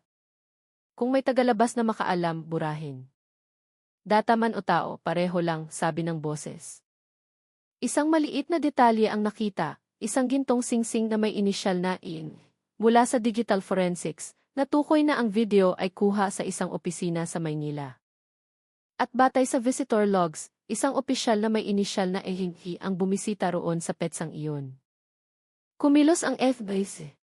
Kung may tagalabas na makaalam, burahin. Data man o tao, pareho lang, sabi ng boses. Isang maliit na detalye ang nakita, isang gintong singsing na may inisyal na IN. Mula sa digital forensics, natukoy na ang video ay kuha sa isang opisina sa Maynila. At batay sa visitor logs, isang opisyal na may inisyal na EHINHI ang bumisita roon sa petsang iyon. Kumilos ang FBI.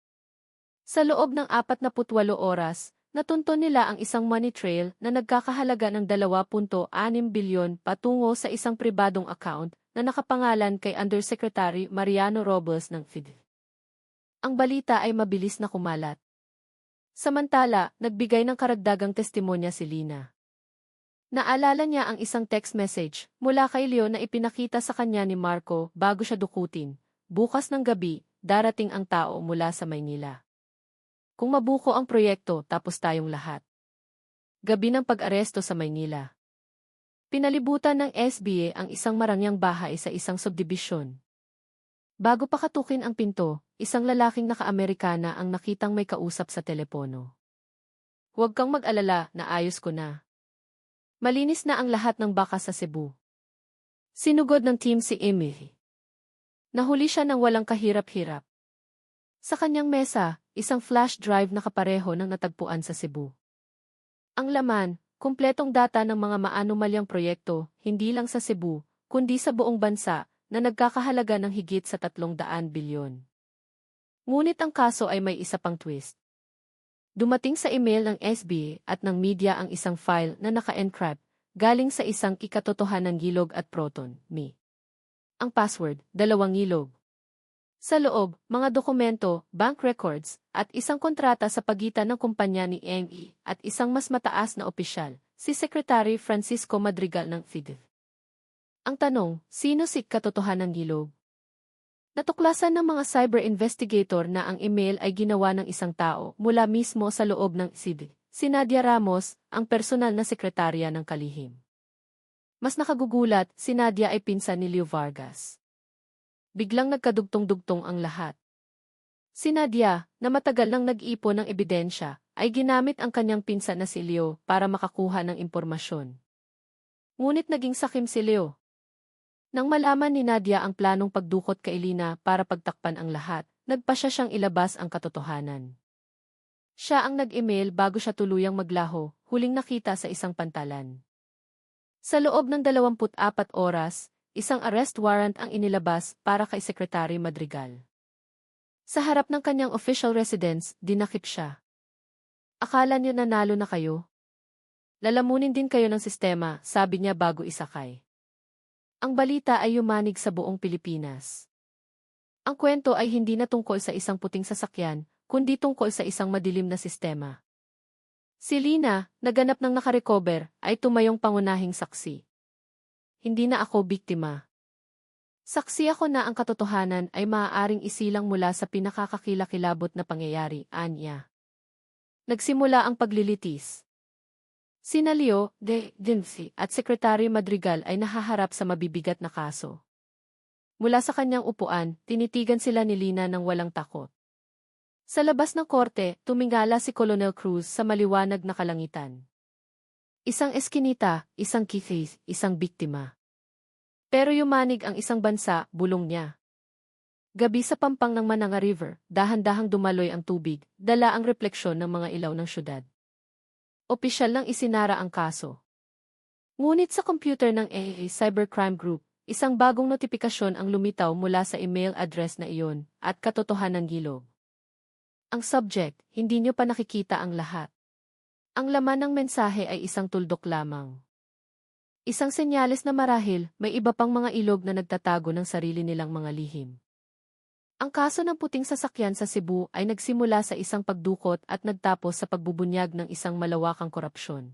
Sa loob ng 48 oras, natunto nila ang isang money trail na nagkakahalaga ng 2.6 bilyon patungo sa isang pribadong account na nakapangalan kay Undersecretary Mariano Robles ng FID. Ang balita ay mabilis na kumalat. Samantala, nagbigay ng karagdagang testimonya si Lina. Naalala niya ang isang text message mula kay Leo na ipinakita sa kanya ni Marco bago siya dukutin. Bukas ng gabi, darating ang tao mula sa Maynila. Kung mabuko ang proyekto, tapos tayong lahat. Gabi ng pag-aresto sa Maynila. Pinalibutan ng SBA ang isang marangyang bahay sa isang subdivision. Bago pa katukin ang pinto, isang lalaking naka-Amerikana ang nakitang may kausap sa telepono. Huwag kang mag-alala, naayos ko na. Malinis na ang lahat ng baka sa Cebu. Sinugod ng team si Emily. Nahuli siya ng walang kahirap-hirap. Sa kanyang mesa, isang flash drive na kapareho ng natagpuan sa Cebu. Ang laman, kumpletong data ng mga maanumalyang proyekto, hindi lang sa Cebu, kundi sa buong bansa, na nagkakahalaga ng higit sa 300 bilyon. Ngunit ang kaso ay may isa pang twist. Dumating sa email ng SBA at ng media ang isang file na naka-encrypt, galing sa isang ikatotohanang gilog at proton, me. Ang password, 2 ngilog. Sa loob, mga dokumento, bank records, at isang kontrata sa pagitan ng kumpanya ni ME at isang mas mataas na opisyal, si Secretary Francisco Madrigal ng FIDE. Ang tanong, sino si katotohanang gilog? Natuklasan ng mga cyber investigator na ang email ay ginawa ng isang tao mula mismo sa loob ng SID, si Nadia Ramos, ang personal na sekretarya ng kalihim. Mas nakagugulat, si Nadia ay pinsan ni Leo Vargas. Biglang nagkadugtong-dugtong ang lahat. Si Nadia, na matagal nang nag-ipon ng ebidensya, ay ginamit ang kanyang pinsan na si Leo para makakuha ng impormasyon. Ngunit naging sakim si Leo. Nang malaman ni Nadia ang planong pagdukot kay Lina para pagtakpan ang lahat, nagpasya siyang ilabas ang katotohanan. Siya ang nag-email bago siya tuluyang maglaho, huling nakita sa isang pantalan. Sa loob ng 24 oras, isang arrest warrant ang inilabas para kay Secretary Madrigal. Sa harap ng kanyang official residence, dinakip siya. Akala niyo nanalo na kayo? Lalamunin din kayo ng sistema, sabi niya bago isakay. Ang balita ay yumanig sa buong Pilipinas. Ang kwento ay hindi na tungkol sa isang puting sasakyan, kundi tungkol sa isang madilim na sistema. Si Lina, naganap ng nakarecover, ay tumayong pangunahing saksi. Hindi na ako biktima. Saksi ako na ang katotohanan ay maaaring isilang mula sa pinakakakilakilabot na pangyayari, anya. Nagsimula ang paglilitis. Sina Leo, De Dimsi at Secretary Madrigal ay nahaharap sa mabibigat na kaso. Mula sa kanyang upuan, tinitigan sila ni Lina ng walang takot. Sa labas ng korte, tumingala si Colonel Cruz sa maliwanag na kalangitan. Isang eskinita, isang kithis, isang biktima. Pero yumanig ang isang bansa, bulong niya. Gabi sa pampang ng Mananga River, dahan-dahang dumaloy ang tubig, dala ang refleksyon ng mga ilaw ng syudad. Opisyal lang isinara ang kaso. Ngunit sa computer ng AA Cybercrime Group, isang bagong notifikasyon ang lumitaw mula sa email address na iyon, at katotohanan gilog. Ang subject, hindi nyo pa nakikita ang lahat. Ang laman ng mensahe ay isang tuldok lamang. Isang senyales na marahil, may iba pang mga ilog na nagtatago ng sarili nilang mga lihim. Ang kaso ng puting sasakyan sa Cebu ay nagsimula sa isang pagdukot at nagtapos sa pagbubunyag ng isang malawakang korupsyon.